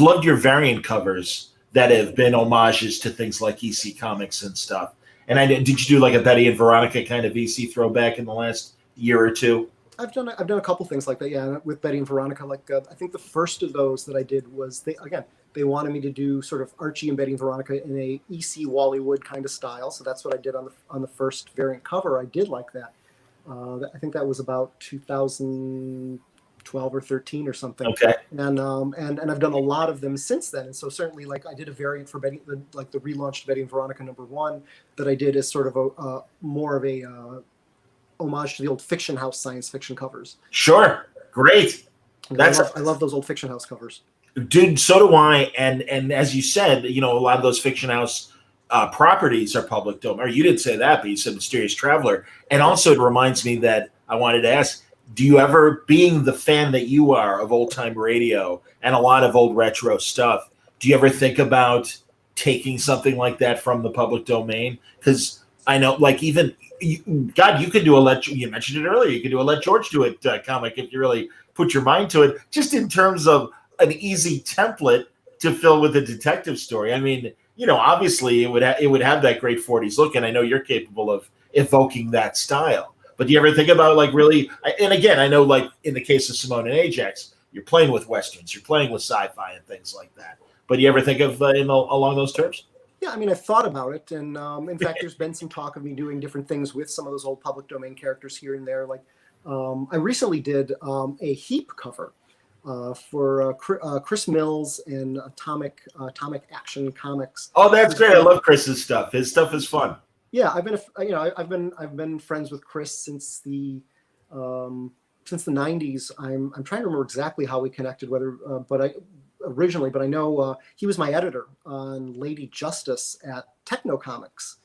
Speaker 1: loved your variant covers that have been homages to things like EC Comics and stuff. And did you do like a Betty and Veronica kind of EC throwback in the last year or two?
Speaker 2: I've done a couple things like that, yeah, with Betty and Veronica. I think the first of those that I did was they wanted me to do sort of Archie and Betty and Veronica in a EC Wally Wood kind of style. So that's what I did on the first variant cover. I did like that. I think that was about 2012 or 13 or something.
Speaker 1: Okay.
Speaker 2: And I've done a lot of them since then. And so certainly, I did a variant for Betty, the relaunched Betty and Veronica #1 that I did as sort of a more of a homage to the old Fiction House science fiction covers.
Speaker 1: Sure, great.
Speaker 2: I love those old Fiction House covers.
Speaker 1: Dude, so do I. And as you said, a lot of those Fiction House properties are public domain. Or you didn't say that, but you said Mysterious Traveler. And also, it reminds me that I wanted to ask, do you ever, being the fan that you are of old time radio and a lot of old retro stuff, do you ever think about taking something like that from the public domain? Because I know, you could do you mentioned it earlier, you could do a Let George Do It comic if you really put your mind to it, just in terms of an easy template to fill with a detective story. I mean, obviously it would have that great 40s look, and I know you're capable of evoking that style. But do you ever think about really, and again, I know in the case of Simone and Ajax, you're playing with Westerns, you're playing with sci-fi and things like that. But do you ever think of along those terms?
Speaker 2: Yeah, I mean, I've thought about it. And in fact, there's been some talk of me doing different things with some of those old public domain characters here and there. I recently did a Heap cover for Chris Mills and Atomic Action Comics.
Speaker 1: Oh, that's great. I love Chris's stuff. His stuff is fun.
Speaker 2: Yeah, I've been friends with Chris since the 90s. I'm trying to remember exactly how we connected, but I know he was my editor on Lady Justice at Techno Comics.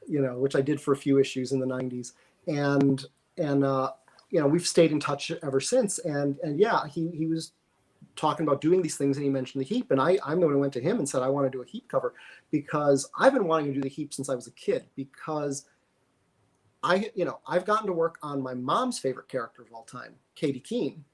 Speaker 2: Which I did for a few issues in the 90s, and we've stayed in touch ever since. And yeah, he was talking about doing these things, and he mentioned the Heap, and I'm the one who went to him and said I want to do a Heap cover, because I've been wanting to do the Heap since I was a kid, because I've gotten to work on my mom's favorite character of all time, Katie Keene,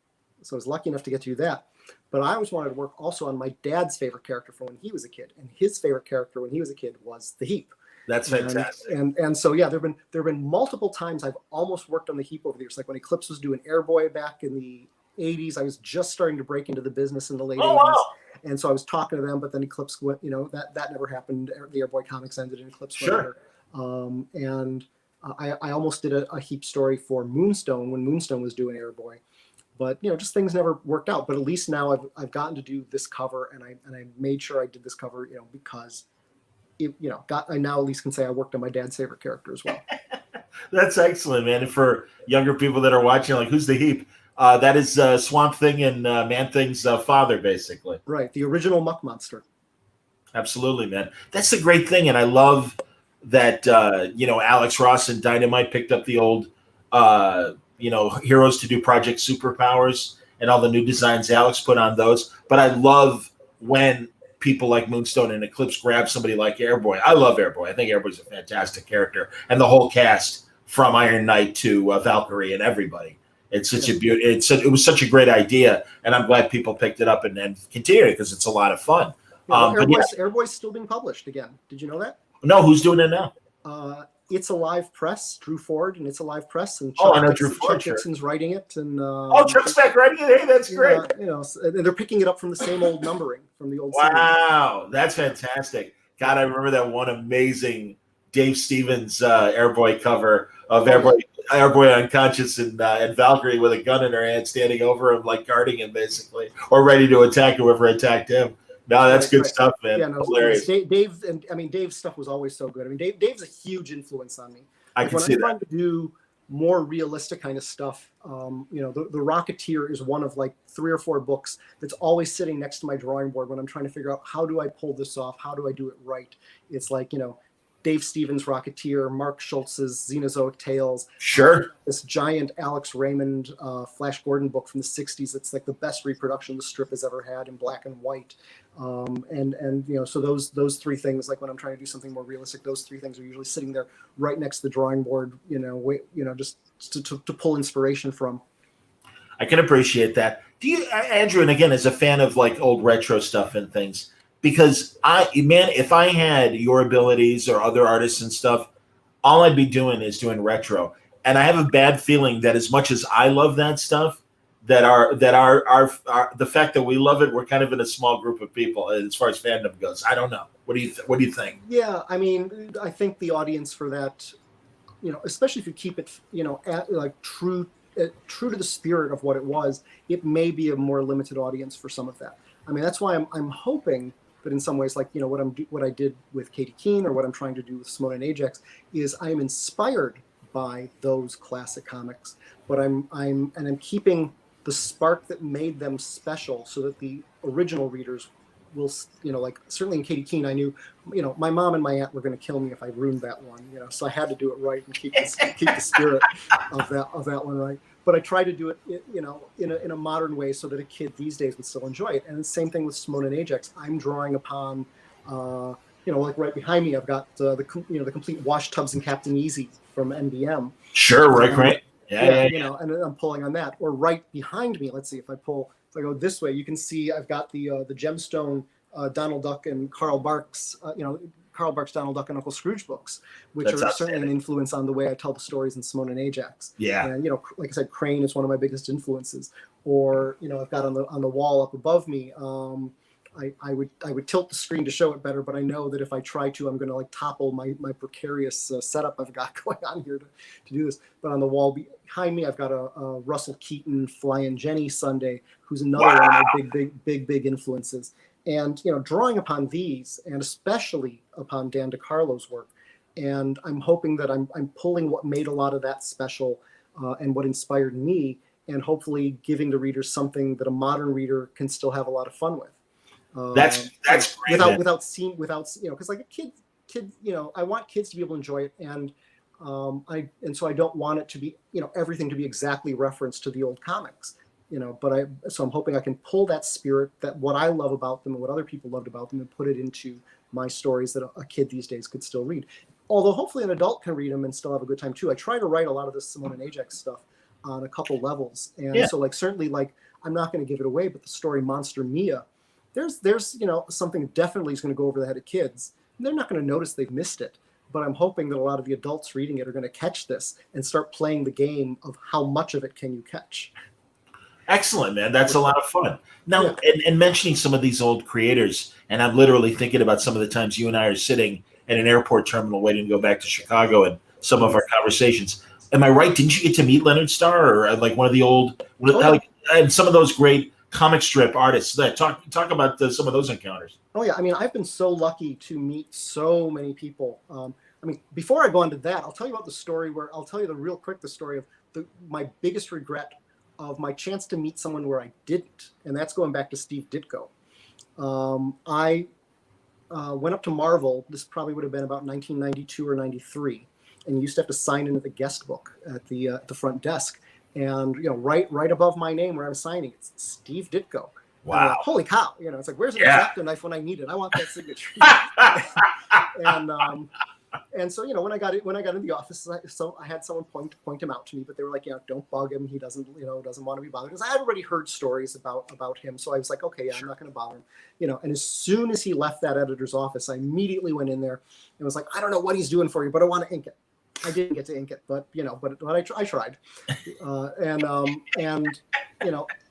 Speaker 2: so I was lucky enough to get to do that. But I always wanted to work also on my dad's favorite character from when he was a kid, and his favorite character when he was a kid was the Heap.
Speaker 1: That's fantastic.
Speaker 2: And so yeah, there've been multiple times I've almost worked on the Heap over the years. Like when Eclipse was doing Airboy back in the 80s, I was just starting to break into the business in the late 80s.
Speaker 1: Wow.
Speaker 2: And so I was talking to them, but then Eclipse went, that never happened. The Airboy comics ended and Eclipse
Speaker 1: Sure.
Speaker 2: went. I almost did a Heap story for Moonstone when Moonstone was doing Airboy. But just things never worked out. But at least now I've gotten to do this cover, and I made sure I did this cover, because I now at least can say I worked on my dad's favorite character as well.
Speaker 1: That's excellent, man. And for younger people that are watching, who's the Heap? That is Swamp Thing and Man-Thing's father, basically.
Speaker 2: Right, the original Muck Monster.
Speaker 1: Absolutely, man. That's the great thing, and I love that Alex Ross and Dynamite picked up the old Heroes to Do Project Superpowers and all the new designs Alex put on those. But I love when people like Moonstone and Eclipse grab somebody like Airboy. I love Airboy. I think Airboy's a fantastic character, and the whole cast from Iron Knight to Valkyrie and everybody. It's such a beauty. It was such a great idea, and I'm glad people picked it up and continue it because it's a lot of fun.
Speaker 2: Airboy's still being published again. Did you know that?
Speaker 1: No, who's doing it now?
Speaker 2: It's Alive Press, Drew Ford, and It's Alive Press, and Chuck Dixon's writing it, and
Speaker 1: Chuck's back writing it. Hey, that's great.
Speaker 2: And they're picking it up from the same old numbering from the old.
Speaker 1: Wow, that's fantastic. God, I remember that one amazing Dave Stevens Airboy cover of Airboy unconscious and Valkyrie with a gun in her hand, standing over him, like guarding him, basically, or ready to attack whoever attacked him. No, that's good stuff, man. Yeah, no, hilarious.
Speaker 2: Dave's stuff was always so good. I mean, Dave's a huge influence on me.
Speaker 1: I can see that.
Speaker 2: When I'm trying to do more realistic kind of stuff, the Rocketeer is one of like 3 or 4 books that's always sitting next to my drawing board when I'm trying to figure out how do I pull this off, how do I do it right. It's like Dave Stevens' Rocketeer, Mark Schultz's Xenozoic Tales.
Speaker 1: Sure.
Speaker 2: This giant Alex Raymond Flash Gordon book from the 60s. It's like the best reproduction the strip has ever had in black and white. So those 3 things, like when I'm trying to do something more realistic, those 3 things are usually sitting there right next to the drawing board, just to pull inspiration from.
Speaker 1: I can appreciate that. Do you, Andrew, and again, as a fan of like old retro stuff and things, because if I had your abilities or other artists and stuff, all I'd be doing is doing retro. And I have a bad feeling that as much as I love that stuff, that our the fact that we love it, we're kind of in a small group of people as far as fandom goes. I don't know. What do you think?
Speaker 2: Yeah, I mean, I think the audience for that, especially if you keep it, true to the spirit of what it was, it may be a more limited audience for some of that. I mean, that's why I'm hoping that in some ways, like what I did with Katie Keene or what I'm trying to do with Simone and Ajax, is I am inspired by those classic comics, but I'm keeping the spark that made them special, so that the original readers will, certainly in Katie Keene, I knew, my mom and my aunt were going to kill me if I ruined that one, so I had to do it right and keep the spirit of that one right. But I try to do it, in a modern way so that a kid these days would still enjoy it. And the same thing with Simone and Ajax. I'm drawing upon, like right behind me, I've got the complete Wash Tubbs and Captain Easy from NBM.
Speaker 1: Sure, right. Yeah.
Speaker 2: And I'm pulling on that. Or right behind me, let's see, if I go this way, you can see I've got the Gemstone Donald Duck and Carl Barks, Carl Barks, Donald Duck, and Uncle Scrooge books, which are certainly an influence on the way I tell the stories in Simone and Ajax.
Speaker 1: Yeah.
Speaker 2: And, like I said, Crane is one of my biggest influences. Or, I've got on the wall up above me, I would tilt the screen to show it better, but I know that if I try to, I'm going to topple my precarious setup I've got going on here to do this. But on the wall behind me, I've got a Russell Keaton Flying Jenny Sunday, who's another one of my big influences. And, drawing upon these, and especially upon Dan DeCarlo's work, and I'm hoping that I'm pulling what made a lot of that special and what inspired me, and hopefully giving the readers something that a modern reader can still have a lot of fun with.
Speaker 1: That's great.
Speaker 2: Because like a kid, I want kids to be able to enjoy it, and so I don't want it to be, everything to be exactly referenced to the old comics. So I'm hoping I can pull that spirit, that what I love about them and what other people loved about them, and put it into my stories that a kid these days could still read. Although hopefully an adult can read them and still have a good time too. I try to write a lot of this Simone and Ajax stuff on a couple levels. And so certainly I'm not going to give it away, but the story Monster Mia, there's something definitely is going to go over the head of kids. And they're not going to notice they've missed it. But I'm hoping that a lot of the adults reading it are going to catch this and start playing the game of how much of it can you catch.
Speaker 1: Excellent, man. That's a lot of fun. Now, and mentioning some of these old creators, and I'm literally thinking about some of the times you and I are sitting at an airport terminal waiting to go back to Chicago and some of our conversations. Am I right? Didn't you get to meet Leonard Starr or like one of the old, and some of those great comic strip artists? Talk about some of those encounters.
Speaker 2: Oh, yeah. I mean, I've been so lucky to meet so many people. Before I go into that, I'll tell you about the story I'll tell you the story of my biggest regret of my chance to meet someone where I didn't, and that's going back to Steve Ditko. I went up to Marvel. This probably would have been about 1992 or 93, and you used to have to sign in at the guest book at the front desk. And right above my name where I'm signing, it's Steve Ditko. And I'm
Speaker 1: Wow.
Speaker 2: like, holy cow! It's like, where's an
Speaker 1: Yeah.
Speaker 2: X-Acto knife when I need it? I want that signature. and so when I got in the office, I had someone point him out to me, but they were like, don't bug him. He doesn't want to be bothered, because I had already heard stories about him. So I was like, okay, yeah, I'm not going to bother him. And as soon as he left that editor's office, I immediately went in there and was like, I don't know what he's doing for you, but I want to ink it. I didn't get to ink it, but I tried.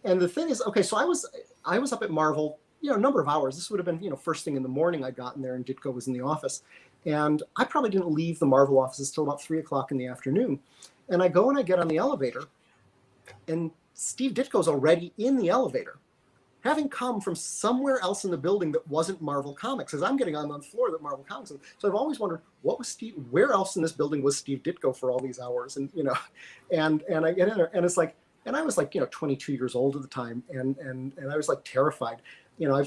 Speaker 2: And the thing is, okay, so I was up at Marvel, a number of hours. This would have been, first thing in the morning. I'd gotten there and Ditko was in the office, and I probably didn't leave the Marvel offices till about 3:00 in the afternoon. And I go and I get on the elevator, and Steve Ditko's already in the elevator, having come from somewhere else in the building that wasn't Marvel Comics, as I'm getting on the floor that Marvel Comics. So I've always wondered, where else in this building was Steve Ditko for all these hours? And and I get in there, and it's like, and I was like 22 years old at the time, and I was like terrified.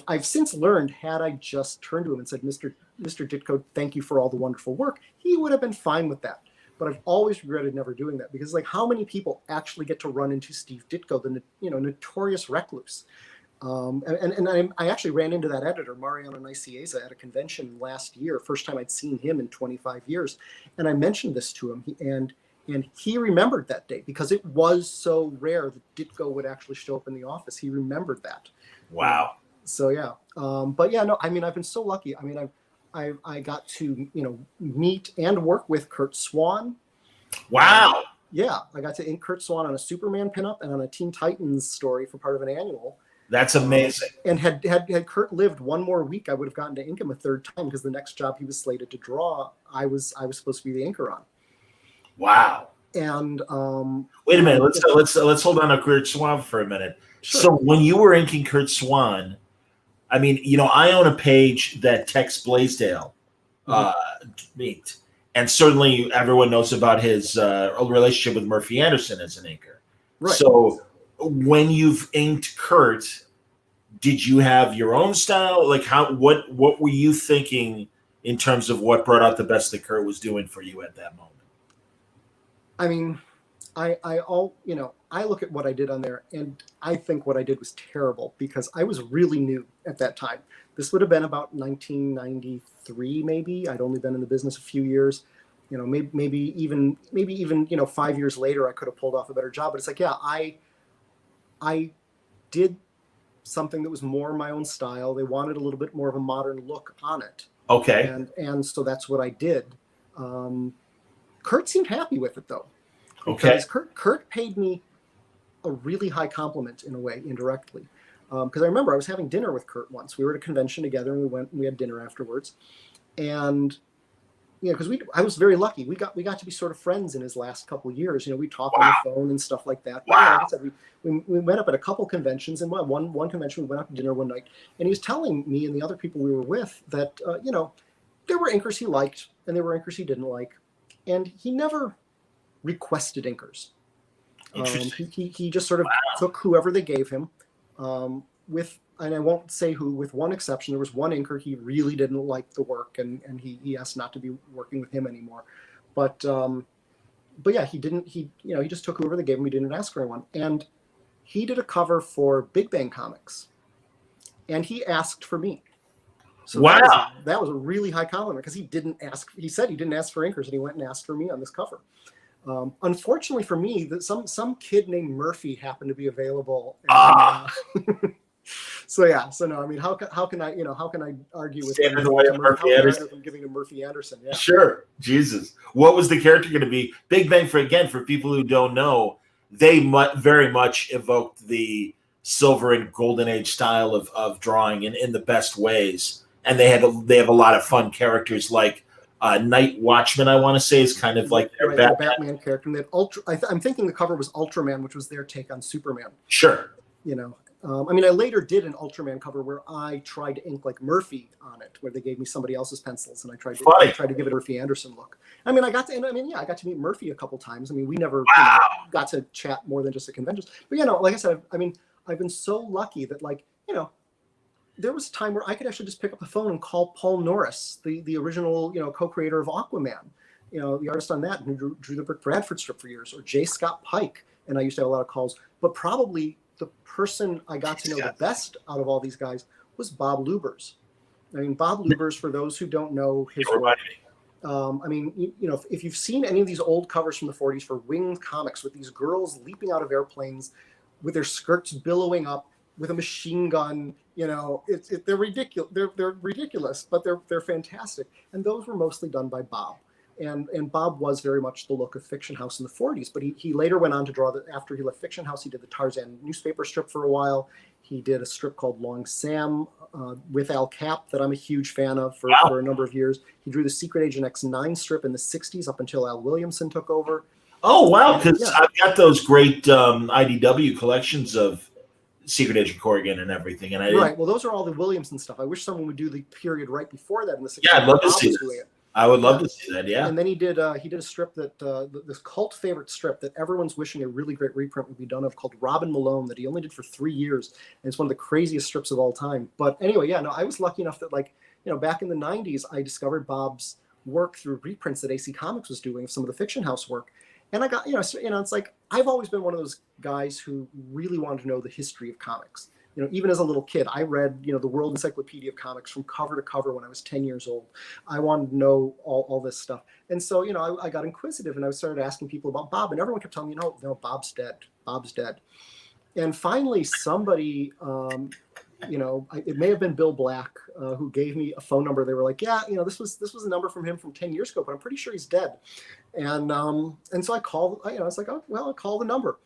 Speaker 2: I've since learned, had I just turned to him and said, Mr. Ditko, thank you for all the wonderful work, he would have been fine with that. But I've always regretted never doing that, because like, how many people actually get to run into Steve Ditko, the notorious recluse? I actually ran into that editor, Mariano Nicieza, at a convention last year. First time I'd seen him in 25 years. And I mentioned this to him, and he remembered that day, because it was so rare that Ditko would actually show up in the office. He remembered that.
Speaker 1: Wow.
Speaker 2: So yeah. But yeah, no, I mean, I've been so lucky. I mean, I got to, meet and work with Curt Swan.
Speaker 1: Wow.
Speaker 2: Yeah, I got to ink Curt Swan on a Superman pinup and on a Teen Titans story for part of an annual.
Speaker 1: That's amazing.
Speaker 2: And had Curt lived one more week, I would have gotten to ink him a third time, because the next job he was slated to draw, I was supposed to be the inker on.
Speaker 1: Wow.
Speaker 2: And
Speaker 1: wait a minute. Let's hold on to Curt Swan for a minute.
Speaker 2: Sure.
Speaker 1: So when you were inking Curt Swan, I mean, I own a page that Tex Blaisdell inked, and certainly everyone knows about his relationship with Murphy Anderson as an inker.
Speaker 2: Right.
Speaker 1: So when you've inked Curt, did you have your own style? Like, what were you thinking in terms of what brought out the best that Curt was doing for you at that moment?
Speaker 2: I mean, I look at what I did on there, and I think what I did was terrible, because I was really new at that time. This would have been about 1993, maybe. I'd only been in the business a few years. Maybe even 5 years later, I could have pulled off a better job. But it's like, yeah, I did something that was more my own style. They wanted a little bit more of a modern look on it.
Speaker 1: Okay.
Speaker 2: And so that's what I did. Curt seemed happy with it, though.
Speaker 1: Okay.
Speaker 2: Because Curt paid me a really high compliment, in a way, indirectly. Because I remember I was having dinner with Curt once. We were at a convention together, and we had dinner afterwards. And because I was very lucky. We got to be sort of friends in his last couple of years. We talked on the phone and stuff like that. But, like I said, we went up at a couple conventions, and one convention we went out to dinner one night, and he was telling me and the other people we were with that there were inkers he liked and there were inkers he didn't like, and he never requested inkers. He just sort of took whoever they gave him. And I won't say who, with one exception. There was one inker he really didn't like the work, and he asked not to be working with him anymore. But yeah, he didn't. He just took whoever they gave him. He didn't ask for anyone. And he did a cover for Big Bang Comics, and he asked for me. So that was a really high compliment, because he didn't ask. He said he didn't ask for inkers, and he went and asked for me on this cover. Unfortunately for me, that some kid named Murphy happened to be available. And, so no, I mean, how can I argue with
Speaker 1: Stand in the way of Murphy Anderson?
Speaker 2: I'm giving to Murphy Anderson. Yeah.
Speaker 1: Sure. Jesus. What was the character going to be? Big Bang, for people who don't know, they very much evoked the Silver and Golden Age style of drawing in the best ways, and they have a lot of fun characters like Night Watchman, I want to say, is kind of like their
Speaker 2: the Batman character. And they had I'm thinking the cover was Ultraman, which was their take on Superman.
Speaker 1: Sure.
Speaker 2: I mean, I later did an Ultraman cover where I tried to ink like Murphy on it, where they gave me somebody else's pencils, and I tried to give it a Murphy Anderson look. I mean, I got to meet Murphy a couple times. I mean, we never got to chat more than just at conventions. But like I said, I've been so lucky that there was a time where I could actually just pick up the phone and call Paul Norris, the original co-creator of Aquaman, the artist on that, who drew the Brick Bradford strip for years, or J. Scott Pike. And I used to have a lot of calls, but probably the person I got to know the best out of all these guys was Bob Lubers. I mean, Bob Lubers, for those who don't know his work, I mean, you know, if you've seen any of these old covers from the 40s for Winged comics with these girls leaping out of airplanes with their skirts billowing up with a machine gun, you know, they're ridiculous. They're ridiculous, but they're fantastic. And those were mostly done by Bob. And Bob was very much the look of Fiction House in the 40s, but he later went on to draw after he left Fiction House, he did the Tarzan newspaper strip for a while. He did a strip called Long Sam with Al Cap that I'm a huge fan of for a number of years. He drew the Secret Agent X9 strip in the 60s up until Al Williamson took over.
Speaker 1: Oh, wow, because I've got those great IDW collections of Secret Agent Corrigan and everything. And
Speaker 2: right, well, those are all the Williamson stuff. I wish someone would do the period right before that in the 60s.
Speaker 1: Yeah, I'd love to see that. I would love to see that, yeah.
Speaker 2: And then he did a strip that this cult favorite strip that everyone's wishing a really great reprint would be done of called Robin Malone that he only did for 3 years, and it's one of the craziest strips of all time. But anyway, yeah, no, I was lucky enough that, like, you know, back in the 90s, I discovered Bob's work through reprints that AC Comics was doing of some of the Fiction House work, and I got, you know, it's like I've always been one of those guys who really wanted to know the history of comics. You know, even as a little kid, I read, you know, the World Encyclopedia of Comics from cover to cover when I was 10 years old. I wanted to know all this stuff. And so, you know, I got inquisitive and I started asking people about Bob, and everyone kept telling me, no, Bob's dead. Bob's dead. And finally, somebody, you know, it may have been Bill Black who gave me a phone number. They were like, yeah, you know, this was a number from him from 10 years ago, but I'm pretty sure he's dead. And so I called, you know, I was like, oh, well, I'll call the number.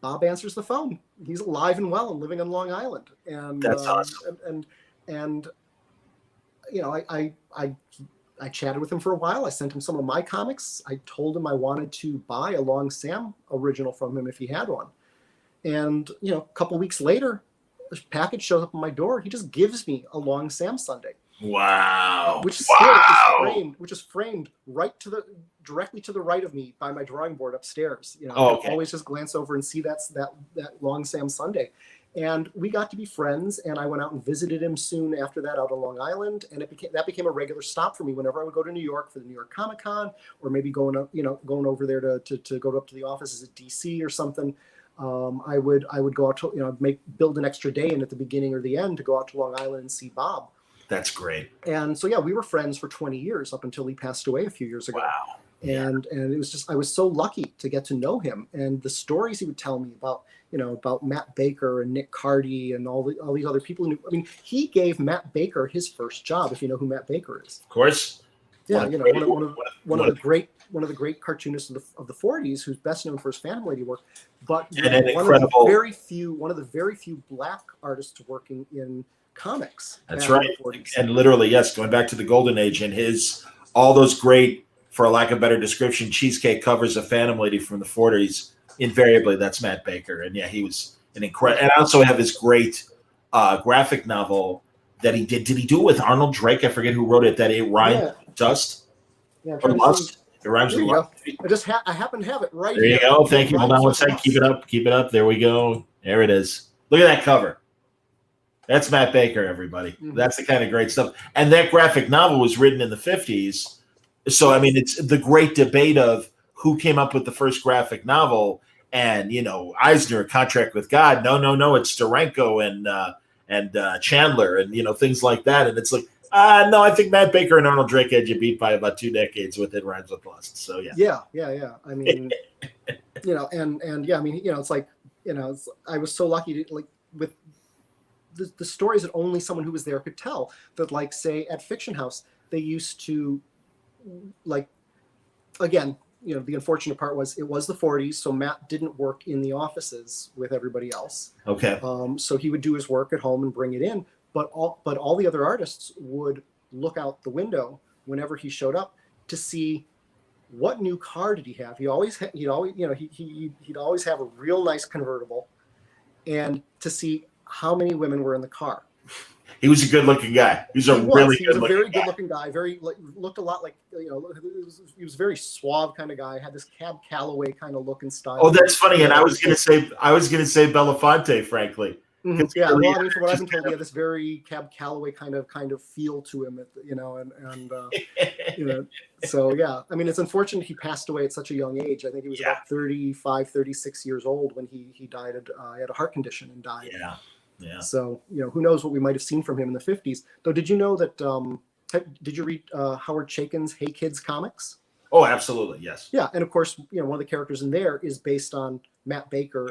Speaker 2: Bob answers the phone. He's alive and well and living on Long Island. And
Speaker 1: that's awesome.
Speaker 2: And you know, I chatted with him for a while. I sent him some of my comics. I told him I wanted to buy a Long Sam original from him if he had one. And you know, a couple weeks later, a package shows up on my door. He just gives me a Long Sam Sunday.
Speaker 1: Wow.
Speaker 2: Which is framed directly to the right of me by my drawing board upstairs. You know, I can always just glance over and see that Long Sam Sunday. And we got to be friends, and I went out and visited him soon after that out on Long Island, and that became a regular stop for me whenever I would go to New York for the New York Comic Con, or maybe going over there to go up to the offices at DC or something. I would go out to, you know, build an extra day in at the beginning or the end to go out to Long Island and see Bob.
Speaker 1: That's great.
Speaker 2: And so, yeah, we were friends for 20 years up until he passed away a few years ago.
Speaker 1: Wow.
Speaker 2: And it was just, I was so lucky to get to know him, and the stories he would tell me about, you know, about Matt Baker and Nick Cardy and all these other people who knew. I mean, he gave Matt Baker his first job, if you know who Matt Baker is.
Speaker 1: Of course.
Speaker 2: Yeah, you know, one of the great cartoonists of the 40s, who's best known for his Phantom Lady work, but one of the very few black artists working in comics.
Speaker 1: That's right. And literally, yes, going back to the Golden Age and all those great, for a lack of a better description, cheesecake covers of Phantom Lady from the 40s. Invariably, that's Matt Baker. And yeah, he was an incredible. And I also have this great graphic novel that he did. Did he do it with Arnold Drake? I forget who wrote it. That it rhymed dust.
Speaker 2: Yeah,
Speaker 1: or lust. It rhymes with lust.
Speaker 2: I happen to have it right
Speaker 1: there. There you go. Thank you. Hold on one second. Keep it up. Keep it up. There we go. There it is. Look at that cover. That's Matt Baker, everybody. Mm-hmm. That's the kind of great stuff. And that graphic novel was written in the 50s. So, I mean, it's the great debate of who came up with the first graphic novel. And, you know, Eisner, Contract with God. No, it's Steranko and Chandler and, you know, things like that. And it's like, no, I think Matt Baker and Arnold Drake had you beat by about 2 decades with It Rhymes with Lust. So, yeah.
Speaker 2: Yeah. I mean, you know, and yeah, I mean, you know, it's like, you know, I was so lucky to, like, with the stories that only someone who was there could tell, that, like, say at Fiction House, they used to, like, again, you know, the unfortunate part was it was the 40s, so Matt didn't work in the offices with everybody else.
Speaker 1: Okay.
Speaker 2: So he would do his work at home and bring it in, but all the other artists would look out the window whenever he showed up to see what new car did he have. He'd always have a real nice convertible, and to see how many women were in the car.
Speaker 1: He was a good-looking guy. He was a very
Speaker 2: good-looking guy. Very, like, looked a lot like, you know, he was a very suave kind of guy. Had this Cab Calloway kind of look and style.
Speaker 1: Oh, that's funny. And I was going to say Belafonte, frankly.
Speaker 2: Mm-hmm. Yeah, well, I mean, from what I've been told, he had this very Cab Calloway kind of feel to him, you know, and You know, so yeah, I mean, it's unfortunate he passed away at such a young age. I think he was about 35, 36 years old when he died. He had a heart condition and died.
Speaker 1: Yeah.
Speaker 2: So, you know, who knows what we might have seen from him in the 50s. Though, did you know that, did you read Howard Chaykin's Hey Kids comics?
Speaker 1: Oh, absolutely. Yes.
Speaker 2: Yeah. And of course, you know, one of the characters in there is based on Matt Baker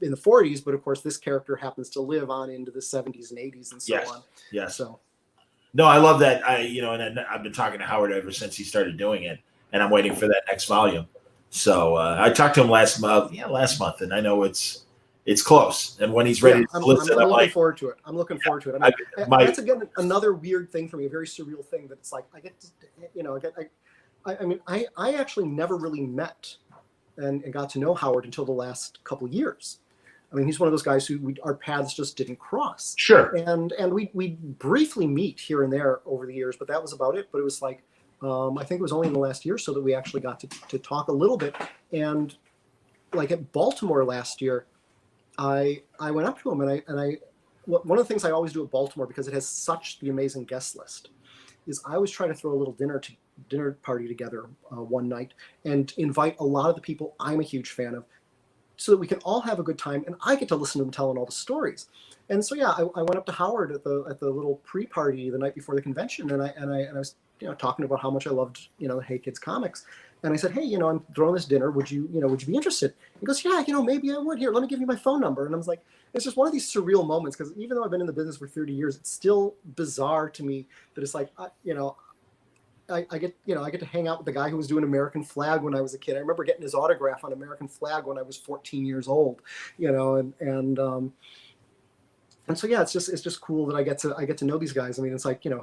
Speaker 2: in the 40s. But of course, this character happens to live on into the 70s and 80s and so on.
Speaker 1: Yes.
Speaker 2: So.
Speaker 1: No, I love that. And I've been talking to Howard ever since he started doing it, and I'm waiting for that next volume. So I talked to him last month, and I know it's close. And when he's ready to listen,
Speaker 2: I'm looking forward to it. I'm looking forward to it. I mean, that's again another weird thing for me, a very surreal thing that it's like I get to, you know, I actually never really met and got to know Howard until the last couple years. I mean, he's one of those guys who our paths just didn't cross.
Speaker 1: Sure.
Speaker 2: And we briefly meet here and there over the years, but that was about it. But it was like, I think it was only in the last year or so that we actually got to talk a little bit. And like at Baltimore last year, I went up to him and one of the things I always do at Baltimore, because it has such the amazing guest list, is I always try to throw a little dinner party together one night and invite a lot of the people I'm a huge fan of, so that we can all have a good time, and I get to listen to them telling all the stories. And so yeah, I went up to Howard at the little pre-party the night before the convention, and I was, you know, talking about how much I loved, you know, the Hey Kids comics, and I said, hey, you know, I'm throwing this dinner. Would you be interested? He goes, yeah, you know, maybe I would. Here, let me give you my phone number. And I was like, it's just one of these surreal moments, because even though I've been in the business for 30 years, it's still bizarre to me that it's like, you know, I get to hang out with the guy who was doing American Flag when I was a kid. I remember getting his autograph on American Flag when I was 14 years old, you know, and so yeah, it's just cool that I get to know these guys. I mean, it's like, you know,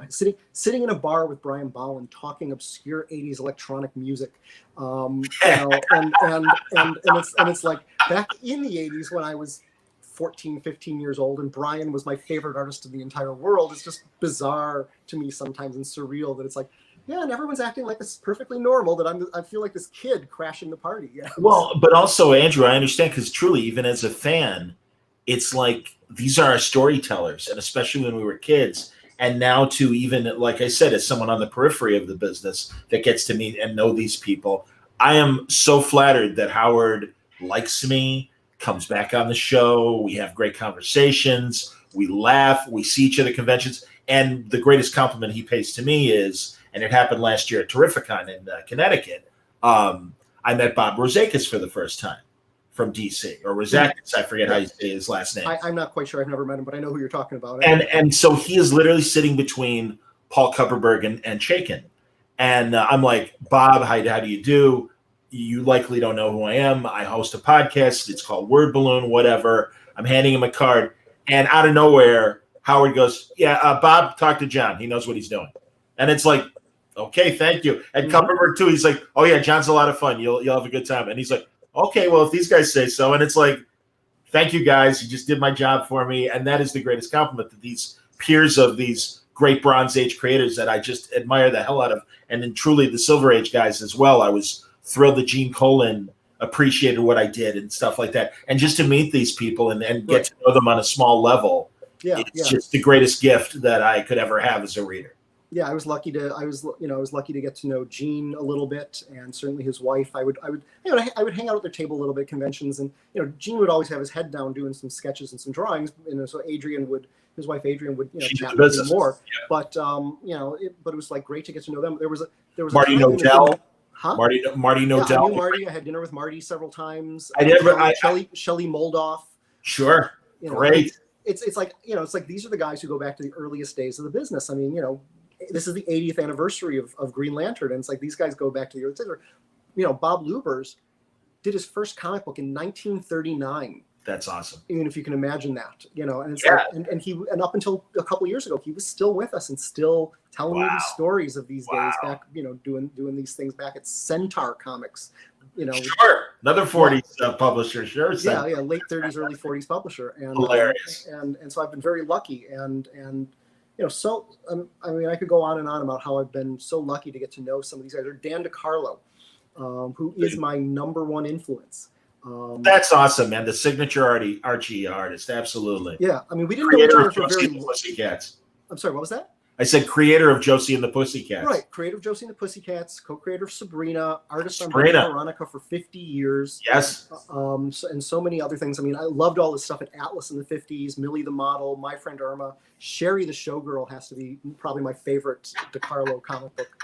Speaker 2: sitting in a bar with Brian Bowen talking obscure 80s electronic music, you know, and it's like back in the 80s when I was 14, 15 years old, and Brian was my favorite artist in the entire world. It's just bizarre to me sometimes and surreal that it's like, yeah, and everyone's acting like it's perfectly normal, that I feel like this kid crashing the party. Yeah.
Speaker 1: Well, but also, Andrew, I understand, because truly, even as a fan, it's like these are our storytellers, and especially when we were kids. And now to even, like I said, as someone on the periphery of the business that gets to meet and know these people, I am so flattered that Howard likes me, comes back on the show. We have great conversations. We laugh. We see each other at conventions. And the greatest compliment he pays to me is, and it happened last year at Terrificon in Connecticut, I met Bob Rozakis for the first time from DC, or Rozakis, I forget how you say his last name.
Speaker 2: I'm not quite sure. I've never met him, but I know who you're talking about.
Speaker 1: And so he is literally sitting between Paul Kupperberg and Chaykin. And I'm like, Bob, how do you do? You likely don't know who I am. I host a podcast. It's called Word Balloon, whatever. I'm handing him a card. And out of nowhere, Howard goes, yeah, Bob, talk to John. He knows what he's doing. And it's like, okay, thank you. And Kupperberg too, he's like, oh yeah, John's a lot of fun. You'll have a good time. And he's like, okay, well, if these guys say so. And it's like, thank you guys. You just did my job for me. And that is the greatest compliment, that these peers of these great Bronze Age creators that I just admire the hell out of. And then truly the Silver Age guys as well. I was thrilled that Gene Colan appreciated what I did and stuff like that. And just to meet these people and get to know them on a small level, it's just the greatest gift that I could ever have as a reader.
Speaker 2: Yeah, I was lucky to get to know Gene a little bit, and certainly his wife. I would hang out at their table a little bit at conventions, and you know, Gene would always have his head down doing some sketches and some drawings, and so his wife Adrian would chat with him more. Yeah. But but it was like great to get to know them. There was
Speaker 1: Marty Nodell. Huh? Marty Nodell.
Speaker 2: Yeah, I knew Marty. I had dinner with Marty several times. Shelley Moldoff.
Speaker 1: Sure. Great.
Speaker 2: It's like, you know, it's like these are the guys who go back to the earliest days of the business. I mean, you know, this is the 80th anniversary of Green Lantern, and it's like these guys go back to the early days. You know, Bob Lubers did his first comic book in 1939.
Speaker 1: That's awesome.
Speaker 2: Even if you can imagine that, you know, and it's like, and up until a couple of years ago, he was still with us and still telling me these stories of these days back, you know, doing these things back at Centaur Comics, you know. Sure.
Speaker 1: Another 40s publisher, sure.
Speaker 2: Yeah, late 30s, early 40s publisher. And
Speaker 1: hilarious.
Speaker 2: And so I've been very lucky and you know, so I mean, I could go on and on about how I've been so lucky to get to know some of these guys. Or Dan DiCarlo, who is my number one influence.
Speaker 1: That's awesome, man. The signature Archie artist, absolutely.
Speaker 2: Yeah, I mean, we didn't know each other for very long.
Speaker 1: Pussycats.
Speaker 2: I'm sorry, what was that?
Speaker 1: I said creator of Josie and the Pussycats.
Speaker 2: Right, creator of Josie and the Pussycats, co-creator of Sabrina, artist on
Speaker 1: Sabrina.
Speaker 2: Veronica for 50 years.
Speaker 1: Yes.
Speaker 2: And so many other things. I mean, I loved all this stuff at Atlas in the 50s, Millie the Model, My Friend Irma, Sherry the Showgirl has to be probably my favorite DeCarlo comic book.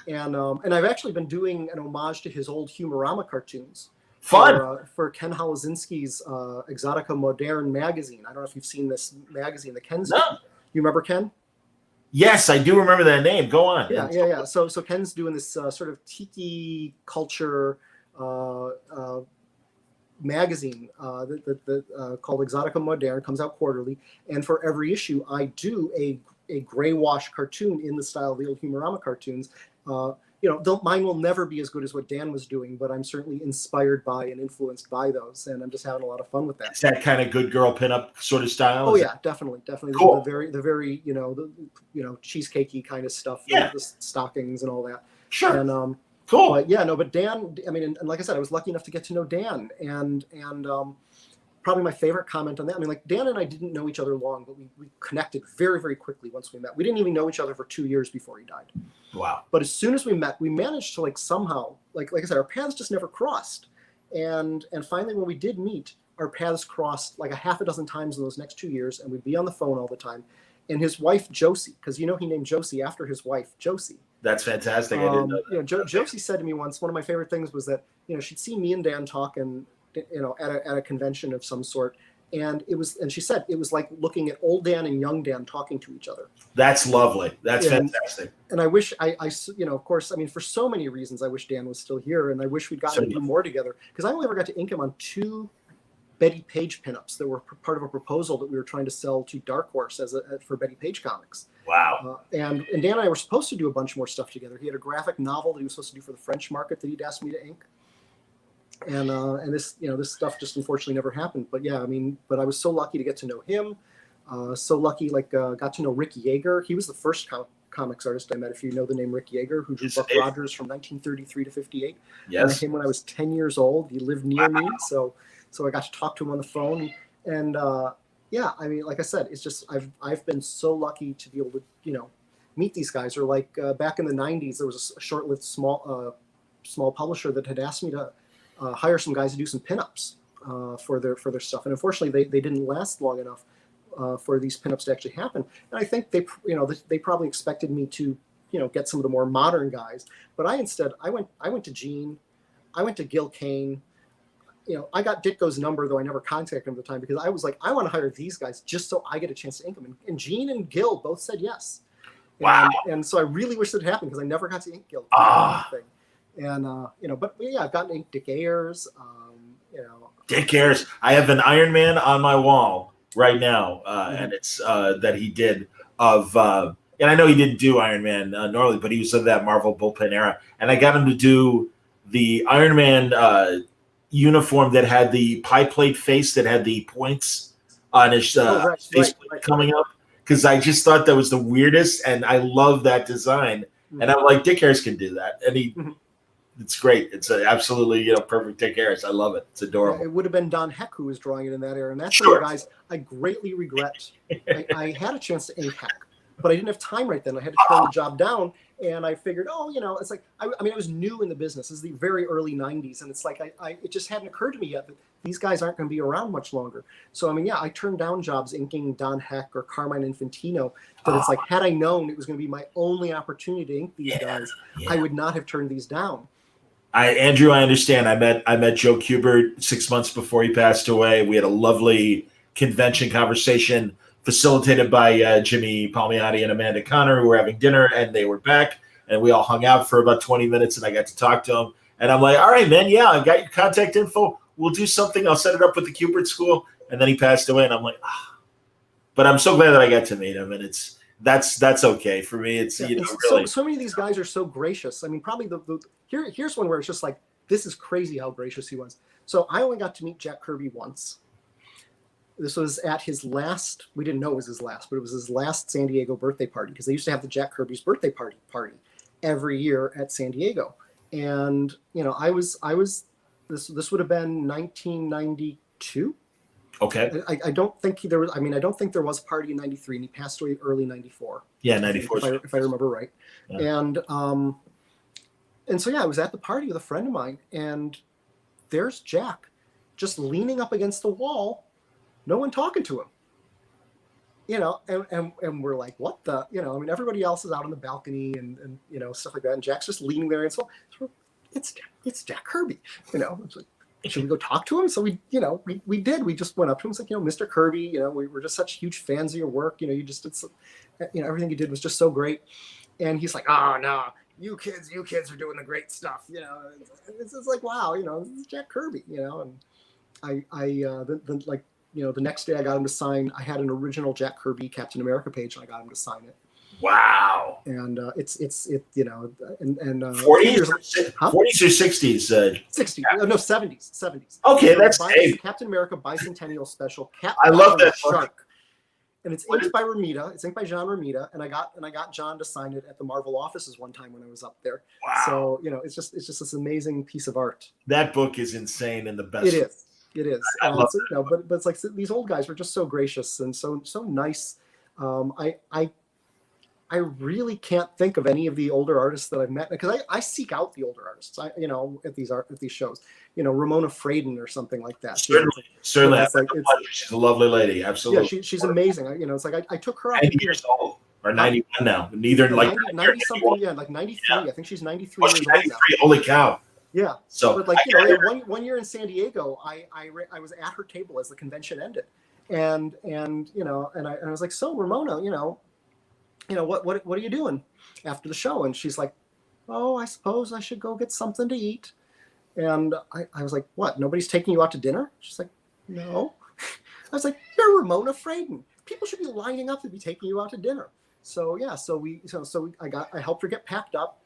Speaker 2: And I've actually been doing an homage to his old Humorama cartoons.
Speaker 1: Fun.
Speaker 2: For Ken Holozinski's Exotica Moderne magazine. I don't know if you've seen this magazine that Ken's
Speaker 1: No.
Speaker 2: doing. You remember Ken?
Speaker 1: Yes, I do remember that name. Go on.
Speaker 2: Yeah. So Ken's doing this sort of tiki culture magazine that called Exotica Moderne. Comes out quarterly, and for every issue, I do a gray wash cartoon in the style of the old Humorama cartoons. Mine will never be as good as what Dan was doing, but I'm certainly inspired by and influenced by those, and I'm just having a lot of fun with that.
Speaker 1: It's that kind of good girl pinup sort of style.
Speaker 2: Oh yeah, definitely.
Speaker 1: Cool.
Speaker 2: The very cheesecakey kind of stuff.
Speaker 1: Yeah.
Speaker 2: The stockings and all that.
Speaker 1: Sure.
Speaker 2: And
Speaker 1: cool.
Speaker 2: But Dan. I mean, and like I said, I was lucky enough to get to know Dan, and probably my favorite comment on that. I mean, like Dan and I didn't know each other long, but we connected very, very quickly once we met. We didn't even know each other for 2 years before he died.
Speaker 1: Wow.
Speaker 2: But as soon as we met, we managed to somehow, like I said, our paths just never crossed. And finally, when we did meet, our paths crossed like a half a dozen times in those next 2 years, and we'd be on the phone all the time. And his wife, Josie, because he named Josie after his wife, Josie.
Speaker 1: That's fantastic. I didn't know that.
Speaker 2: Josie said to me once, one of my favorite things was that, she'd see me and Dan talking, at a convention of some sort. And she said it was like looking at old Dan and young Dan talking to each other.
Speaker 1: That's lovely. That's fantastic.
Speaker 2: And I wish of course, I mean, for so many reasons, I wish Dan was still here, and I wish we'd gotten to do more together, because I only ever got to ink him on 2 Betty Page pinups that were part of a proposal that we were trying to sell to Dark Horse for Betty Page Comics.
Speaker 1: Wow.
Speaker 2: And Dan and I were supposed to do a bunch more stuff together. He had a graphic novel that he was supposed to do for the French market that he'd asked me to ink. And this stuff just unfortunately never happened. But yeah, I mean, but I was so lucky to get to know him. So lucky, got to know Rick Yeager. He was the first comics artist I met, if you know the name Rick Yeager, who drew Buck Rogers from 1933 to 58.
Speaker 1: Yes.
Speaker 2: I met him when I was 10 years old. He lived near me, so I got to talk to him on the phone. And I mean, like I said, it's just I've been so lucky to be able to meet these guys. Or back in the 90s, there was a short-lived small publisher that had asked me to hire some guys to do some pinups for their stuff, and unfortunately they didn't last long enough for these pinups to actually happen. And I think they probably expected me to get some of the more modern guys, but I went to Gene, I went to Gil Kane. I got Ditko's number, though I never contacted him at the time, because I was like, I want to hire these guys just so I get a chance to ink them. And Gene and Gil both said yes.
Speaker 1: Wow.
Speaker 2: And so I really wish that happened, because I never got to ink Gil. And but yeah, I've gotten inked Dick Ayers.
Speaker 1: Dick Ayers. I have an Iron Man on my wall right now, and it's that he did of. And I know he didn't do Iron Man normally, but he was of that Marvel bullpen era. And I got him to do the Iron Man uniform that had the pie plate face that had the points on his face coming up, because I just thought that was the weirdest, and I love that design. Mm-hmm. And I'm like, Dick Ayers can do that, and he. Mm-hmm. It's great. It's absolutely perfect Dick Ayers. I love it. It's adorable.
Speaker 2: It would have been Don Heck who was drawing it in that era, and that's one of the guys I greatly regret. I had a chance to ink Heck, but I didn't have time right then. I had to turn the job down, and I figured, it's like I mean, I was new in the business. This is the very early '90s, and it's like it just hadn't occurred to me yet that these guys aren't going to be around much longer. So I mean, I turned down jobs inking Don Heck or Carmine Infantino, but it's like, had I known it was going to be my only opportunity to ink these guys, I would not have turned these down.
Speaker 1: Andrew, I understand. I met Joe Kubert 6 months before he passed away. We had a lovely convention conversation facilitated by Jimmy Palmiotti and Amanda Connor, who were having dinner, and they were back, and we all hung out for about 20 minutes, and I got to talk to him. And I'm like, all right, man, yeah, I got your contact info. We'll do something. I'll set it up with the Kubert School. And then he passed away, and I'm like, But I'm so glad that I got to meet him, and that's okay for me. It's really
Speaker 2: so many of these guys are so gracious. I mean, probably here's one where it's just like, this is crazy how gracious he was. So I only got to meet Jack Kirby once. This was at his last. We didn't know it was his last, but it was his last San Diego birthday party, because they used to have the Jack Kirby's birthday party every year at San Diego. And I was this would have been 1992.
Speaker 1: Okay.
Speaker 2: I don't think there was. I mean, I don't think there was a party in '93, and he passed away early '94.
Speaker 1: Yeah, 94.
Speaker 2: If I remember right.
Speaker 1: Yeah.
Speaker 2: And so, yeah, I was at the party with a friend of mine, and there's Jack just leaning up against the wall, no one talking to him. You know, and we're like, what the, you know, I mean, everybody else is out on the balcony and you know, stuff like that. And Jack's just leaning there. And so it's Jack Kirby, you know. It's like, should we go talk to him? So we, you know, we did. We just went up to him. It's like, you know, Mr. Kirby, you know, we were just such huge fans of your work. You know, you just did, you know, everything you did was just so great. And he's like, oh, no, you kids are doing the great stuff. You know, it's like, wow, you know, this is Jack Kirby, you know. And like, you know, the next day I got him to sign. I had an original Jack Kirby Captain America page, and I got him to sign it.
Speaker 1: Wow.
Speaker 2: And it's you know, and
Speaker 1: 40s or 60s?
Speaker 2: 60s, no, 70s.
Speaker 1: Okay, that's
Speaker 2: Captain America Bicentennial Special.
Speaker 1: I love that
Speaker 2: shark. And it's inked by Ramita. It's inked by John Ramita, and I got John to sign it at the Marvel offices one time when I was up there.
Speaker 1: Wow.
Speaker 2: So, you know, it's just this amazing piece of art.
Speaker 1: That book is insane and the best.
Speaker 2: It is.
Speaker 1: I love it.
Speaker 2: You know, but it's like these old guys were just so gracious and so nice. I really can't think of any of the older artists that I've met, because I seek out the older artists. You know, at these shows, you know, Ramona Fradon or something like that.
Speaker 1: Certainly.
Speaker 2: You know,
Speaker 1: She's a lovely lady. Absolutely.
Speaker 2: Yeah, she's amazing. You know, it's like I took her out.
Speaker 1: 90 years old or 91 now. Neither
Speaker 2: 90 something. Yeah, like 93. Yeah. I think she's 93 years old now.
Speaker 1: Holy cow.
Speaker 2: Yeah.
Speaker 1: So,
Speaker 2: but like, you know, one year in San Diego, I was at her table as the convention ended, and you know, and I was like, so Ramona, you know, what are you doing after the show? And she's like, oh, I suppose I should go get something to eat. And I was like, what? Nobody's taking you out to dinner? She's like, no. I was like, you're Ramona Fradon. People should be lining up to be taking you out to dinner. So yeah, I helped her get packed up.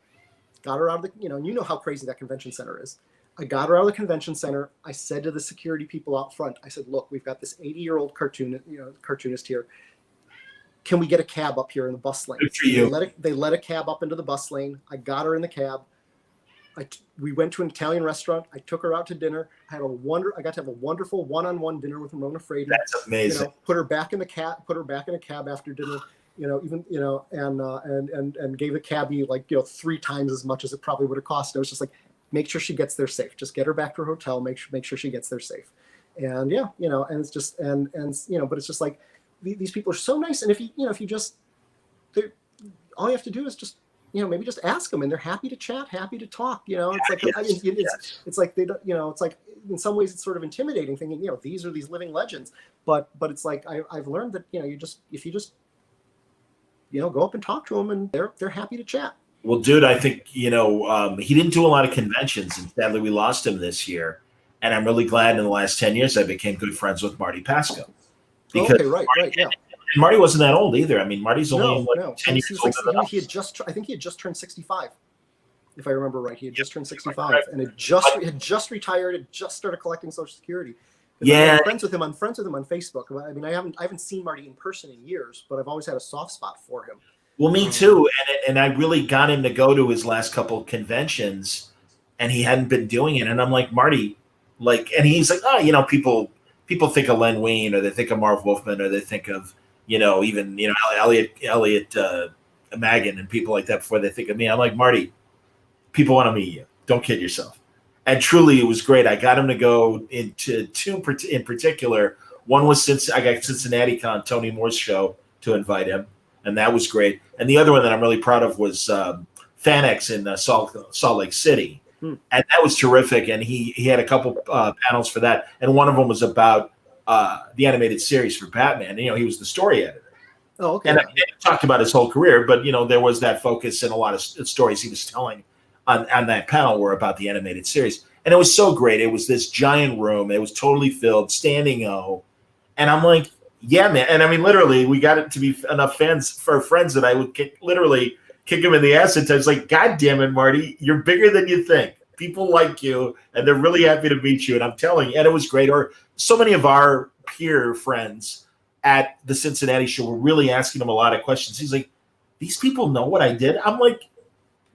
Speaker 2: Got her out of the, you know how crazy that convention center is. I got her out of the convention center. I said to the security people out front, I said, look, we've got this 80-year-old cartoonist here. Can we get a cab up here in the bus lane?
Speaker 1: Good for you.
Speaker 2: They let a cab up into the bus lane. I got her in the cab. We went to an Italian restaurant. I took her out to dinner. I got to have a wonderful one-on-one dinner with Ramona Fradon.
Speaker 1: That's amazing.
Speaker 2: You know, put her back in a cab after dinner. You know, even, you know, and gave the cabbie, like, you know, 3 times as much as it probably would have cost. It was just like, make sure she gets there safe. Just get her back to her hotel. Make sure she gets there safe. And yeah, you know, and it's just and you know, but it's just like these people are so nice. And if you just, all you have to do is just, you know, maybe just ask them, and they're happy to chat, happy to talk. You know, it's like it's like they don't, you know, it's like in some ways it's sort of intimidating, thinking, you know, these are these living legends. But it's like I've learned that, you know, if you just you know, go up and talk to them, and they're happy to chat.
Speaker 1: Well, dude, I think, you know, he didn't do a lot of conventions, and sadly we lost him this year. And I'm really glad in the last 10 years I became good friends with Marty Pasco.
Speaker 2: Because right, yeah.
Speaker 1: And Marty wasn't that old either. I mean, Marty's only 10 years old.
Speaker 2: I think he had just turned 65, if I remember right. He had just turned 65, and had just retired, had just started collecting Social Security.
Speaker 1: Yeah,
Speaker 2: I'm friends with him on Facebook. I mean, I haven't seen Marty in person in years, but I've always had a soft spot for him.
Speaker 1: Well, me too, and I really got him to go to his last couple of conventions, and he hadn't been doing it. And I'm like, Marty, like, and he's like, oh, you know, people think of Len Wein, or they think of Marv Wolfman, or they think of, you know, even, you know, Elliot Magan and people like that before they think of me. I'm like, Marty, people want to meet you. Don't kid yourself. And truly, it was great. I got him to go into 2 in particular. One was since I got Cincinnati Con, Tony Moore's show, to invite him, and that was great. And the other one that I'm really proud of was FanX in Salt Lake City, and that was terrific. And he had a couple panels for that, and one of them was about the animated series for Batman. And, you know, he was the story editor.
Speaker 2: Oh, okay.
Speaker 1: And I talked about his whole career, but, you know, there was that focus, and a lot of stories he was telling on that panel were about the animated series. And it was so great. It was this giant room. It was totally filled, standing O. And I'm like, yeah, man. And I mean, literally, we got it to be enough fans for friends that I would kick him in the ass at times. Like, God damn it, Marty, you're bigger than you think. People like you, and they're really happy to meet you. And I'm telling you, and it was great. Or so many of our peer friends at the Cincinnati show were really asking him a lot of questions. He's like, these people know what I did? I'm like,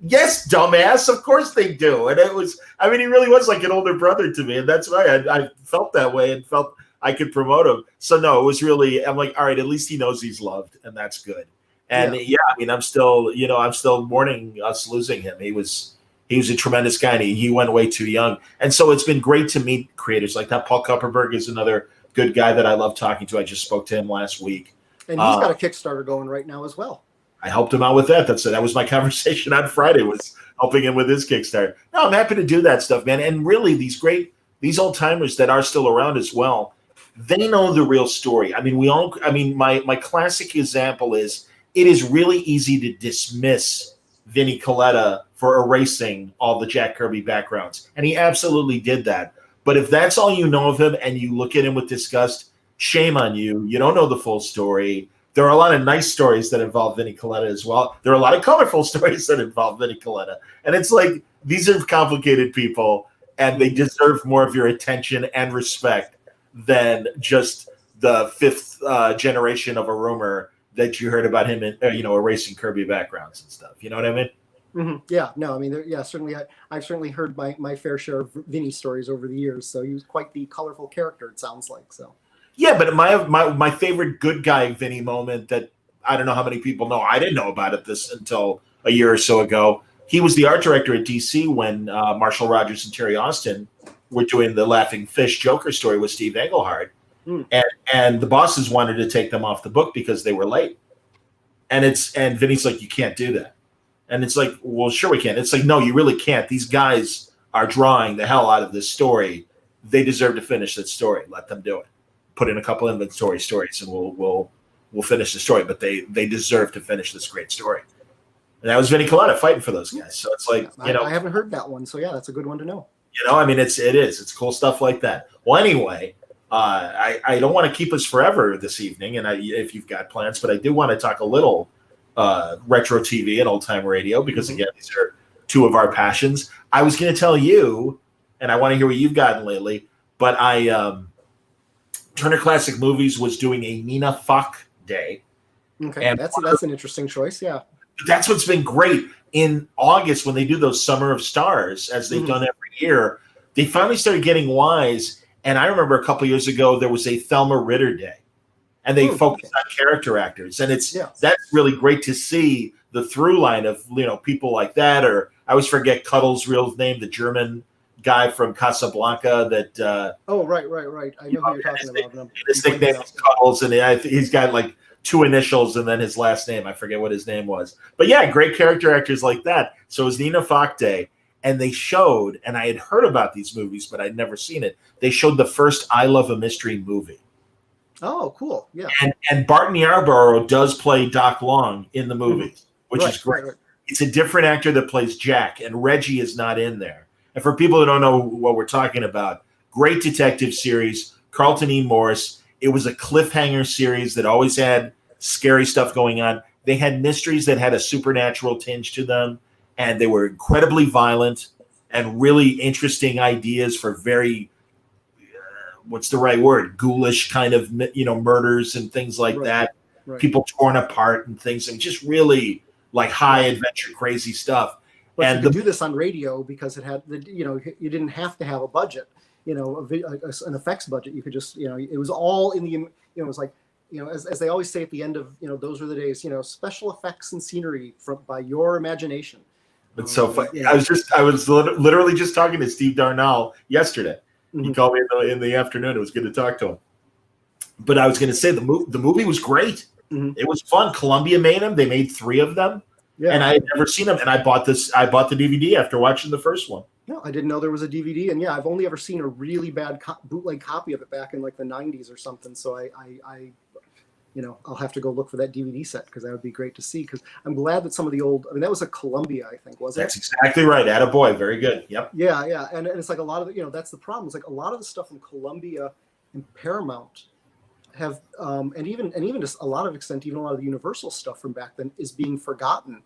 Speaker 1: yes, dumbass, of course they do. And it was, I mean, he really was like an older brother to me. And that's why I felt that way and felt I could promote him. So no, it was really, I'm like, all right, at least he knows he's loved, and that's good. And I mean, I'm still mourning us losing him. He was a tremendous guy, and he went way too young. And so it's been great to meet creators like that. Paul Kupperberg is another good guy that I love talking to. I just spoke to him last week.
Speaker 2: And he's got a Kickstarter going right now as well. I
Speaker 1: helped him out with that. That was my conversation on Friday, was helping him with his Kickstarter. No, I'm happy to do that stuff, man. And really, these old timers that are still around as well, they know the real story. I mean, my classic example is, it is really easy to dismiss Vinnie Coletta for erasing all the Jack Kirby backgrounds. And he absolutely did that. But if that's all you know of him and you look at him with disgust, shame on you. You don't know the full story. There are a lot of nice stories that involve Vinnie Coletta as well. There are a lot of colorful stories that involve Vinnie Coletta. And it's like, these are complicated people, and they deserve more of your attention and respect than just the fifth generation of a rumor that you heard about him erasing Kirby backgrounds and stuff. You know what I mean?
Speaker 2: Mm-hmm. Yeah, no, I mean, certainly, I've certainly heard my fair share of Vinny stories over the years. So he was quite the colorful character, it sounds like. So.
Speaker 1: Yeah, but my favorite good guy Vinny moment that I don't know how many people know. I didn't know about it until a year or so ago. He was the art director at DC when Marshall Rogers and Terry Austin were doing the Laughing Fish Joker story with Steve Englehart. And the bosses wanted to take them off the book because they were late. And Vinny's like, you can't do that. And it's like, well, sure we can. It's like, no, you really can't. These guys are drawing the hell out of this story. They deserve to finish that story. Let them do it. Put in a couple inventory stories, and we'll finish the story. But they deserve to finish this great story. And that was Vinnie Coletta fighting for those guys. So it's like,
Speaker 2: I haven't heard that one. So yeah, that's a good one to know.
Speaker 1: I mean, it's cool stuff like that. Well, anyway. I don't want to keep us forever this evening, and if you've got plans, but I do want to talk a little retro TV and old time radio, because again, these are two of our passions. I was going to tell you, and I want to hear what you've gotten lately, but Turner Classic Movies was doing a Nina Fuck Day.
Speaker 2: Okay, and that's an interesting choice. Yeah,
Speaker 1: that's what's been great. In August, when they do those Summer of Stars, as they've done every year, they finally started getting wise. And I remember a couple of years ago, there was a Thelma Ritter Day, and they focused on character actors. And that's really great to see the through line of, people like that. Or I always forget Cuddle's real name, the German guy from Casablanca that.
Speaker 2: Right. I know who you're talking about.
Speaker 1: His nickname is Cuddles, and he's got like two initials and then his last name. I forget what his name was. But yeah, great character actors like that. So it was Nina Fuck Day. And they showed, and I had heard about these movies, but I'd never seen it. They showed the first I Love a Mystery movie.
Speaker 2: Oh, cool. Yeah.
Speaker 1: And Barton Yarborough does play Doc Long in the movie, which is great. Right. It's a different actor that plays Jack, and Reggie is not in there. And for people who don't know what we're talking about, great detective series, Carlton E. Morris. It was a cliffhanger series that always had scary stuff going on. They had mysteries that had a supernatural tinge to them. And they were incredibly violent and really interesting ideas for very, what's the right word? Ghoulish kind of, murders and things like that. Right. People torn apart and things. And just really like high adventure, crazy stuff.
Speaker 2: But and you could do this on radio because it had, you didn't have to have a budget, an effects budget. You could just, it was all in the, it was like, as they always say at the end of, those were the days, special effects and scenery by your imagination.
Speaker 1: It's so funny. I was literally just talking to Steve Darnell yesterday. He called me in the afternoon. It was good to talk to him. But I was going to say the movie was great. It was fun. Columbia made them. They made 3 of them. Yeah. And I had never seen them. And I bought the DVD after watching the first one.
Speaker 2: No, I didn't know there was a DVD. And I've only ever seen a really bad bootleg copy of it back in like the 90s or something. So I I'll have to go look for that DVD set because that would be great to see. Because I'm glad that some of the old, that was a Columbia, I think, wasn't it?
Speaker 1: That's exactly right. Attaboy. Very good. Yep.
Speaker 2: Yeah. And it's like a lot of that's the problem. It's like a lot of the stuff from Columbia and Paramount have, and even just a lot of extent, even a lot of the Universal stuff from back then is being forgotten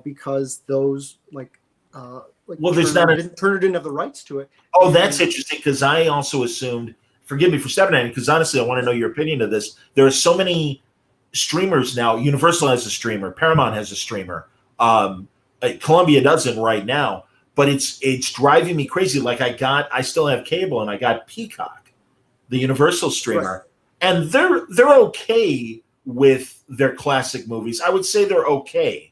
Speaker 2: because those Turner didn't have the rights to it.
Speaker 1: Oh, that's interesting because I also assumed. Forgive me for stepping on it, because honestly, I want to know your opinion of this. There are so many streamers now. Universal has a streamer. Paramount has a streamer. Columbia doesn't right now, but it's driving me crazy. Like I still have cable, and I got Peacock, the Universal streamer, and they're okay with their classic movies. I would say they're okay,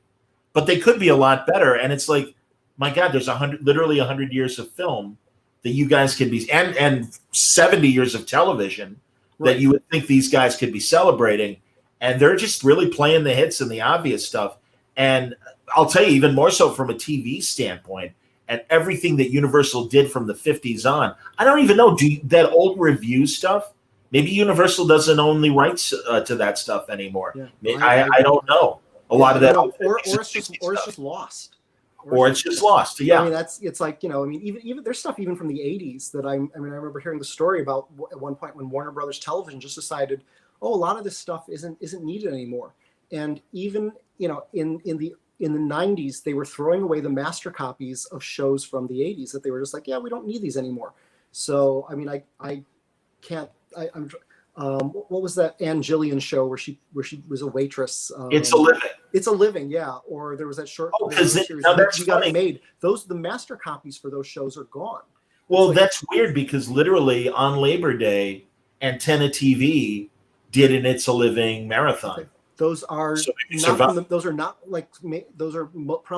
Speaker 1: but they could be a lot better. And it's like, my God, there's literally 100 years of film that you guys could be, and 70 years of television that you would think these guys could be celebrating. And they're just really playing the hits and the obvious stuff. And I'll tell you, even more so from a TV standpoint, and everything that Universal did from the 50s on. I don't even know, that old review stuff, maybe Universal doesn't own the rights to that stuff anymore. Yeah, I don't know. A lot of that.
Speaker 2: Or it's just lost.
Speaker 1: Or it's just lost. Yeah.
Speaker 2: I mean, it's like, I mean, even there's stuff even from the 80s that I remember hearing the story about at one point when Warner Brothers Television just decided, a lot of this stuff isn't needed anymore. And even, in the 90s, they were throwing away the master copies of shows from the 80s that they were just like, yeah, we don't need these anymore. So, I mean, I can't, what was that Ann Gillian show where she was a waitress?
Speaker 1: It's a Living.
Speaker 2: It's a Living, yeah. Or there was that short
Speaker 1: series
Speaker 2: that got made. The master copies for those shows are gone.
Speaker 1: Well, that's weird because literally on Labor Day, Antenna TV did an It's a Living marathon.
Speaker 2: Okay. Those are probably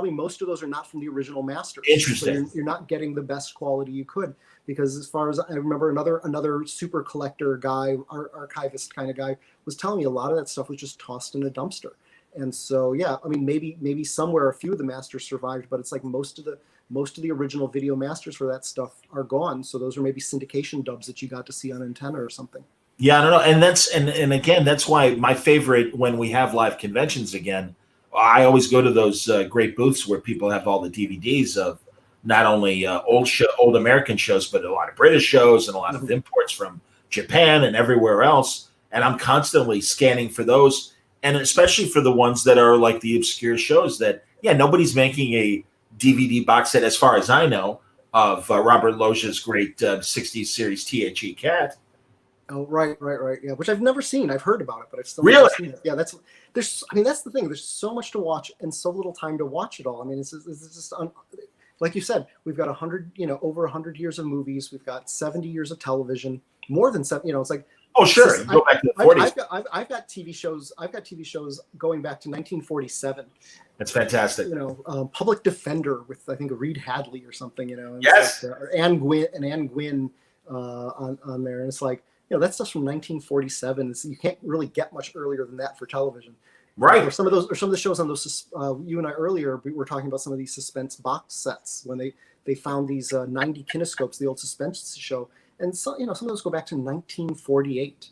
Speaker 2: most of those are not from the original masters.
Speaker 1: Interesting.
Speaker 2: So you're not getting the best quality you could, because as far as I remember, another super collector guy, archivist kind of guy, was telling me a lot of that stuff was just tossed in a dumpster. And so, yeah, I mean, maybe somewhere a few of the masters survived, but it's like most of the original video masters for that stuff are gone. So those are maybe syndication dubs that you got to see on Antenna or something.
Speaker 1: Yeah, I don't know. And and again, that's why my favorite, when we have live conventions again, I always go to those great booths where people have all the DVDs of not only old American shows, but a lot of British shows and a lot of imports from Japan and everywhere else. And I'm constantly scanning for those, and especially for the ones that are like the obscure shows that, nobody's making a DVD box set, as far as I know, of Robert Loggia's great 60s series THE Cat.
Speaker 2: Oh, right. Yeah, which I've never seen. I've heard about it, but I've still
Speaker 1: never
Speaker 2: seen it. Yeah, that's the thing. There's so much to watch and so little time to watch it all. I mean, it's just like you said, we've got over 100 years of movies. We've got 70 years of television, more than 7. It's like,
Speaker 1: oh, sure. Go back to the 40s.
Speaker 2: I've got TV shows. I've got TV shows going back to 1947.
Speaker 1: That's fantastic.
Speaker 2: Public Defender with, I think, Reed Hadley or something.
Speaker 1: Yes.
Speaker 2: Like, or Anne Gwynn on there, and it's like, that stuff's from 1947. So you can't really get much earlier than that for television.
Speaker 1: Right.
Speaker 2: Or some of the shows on those, you and I earlier, we were talking about some of these suspense box sets when they found these 90 kinescopes, the old suspense show. And so, some of those go back to 1948.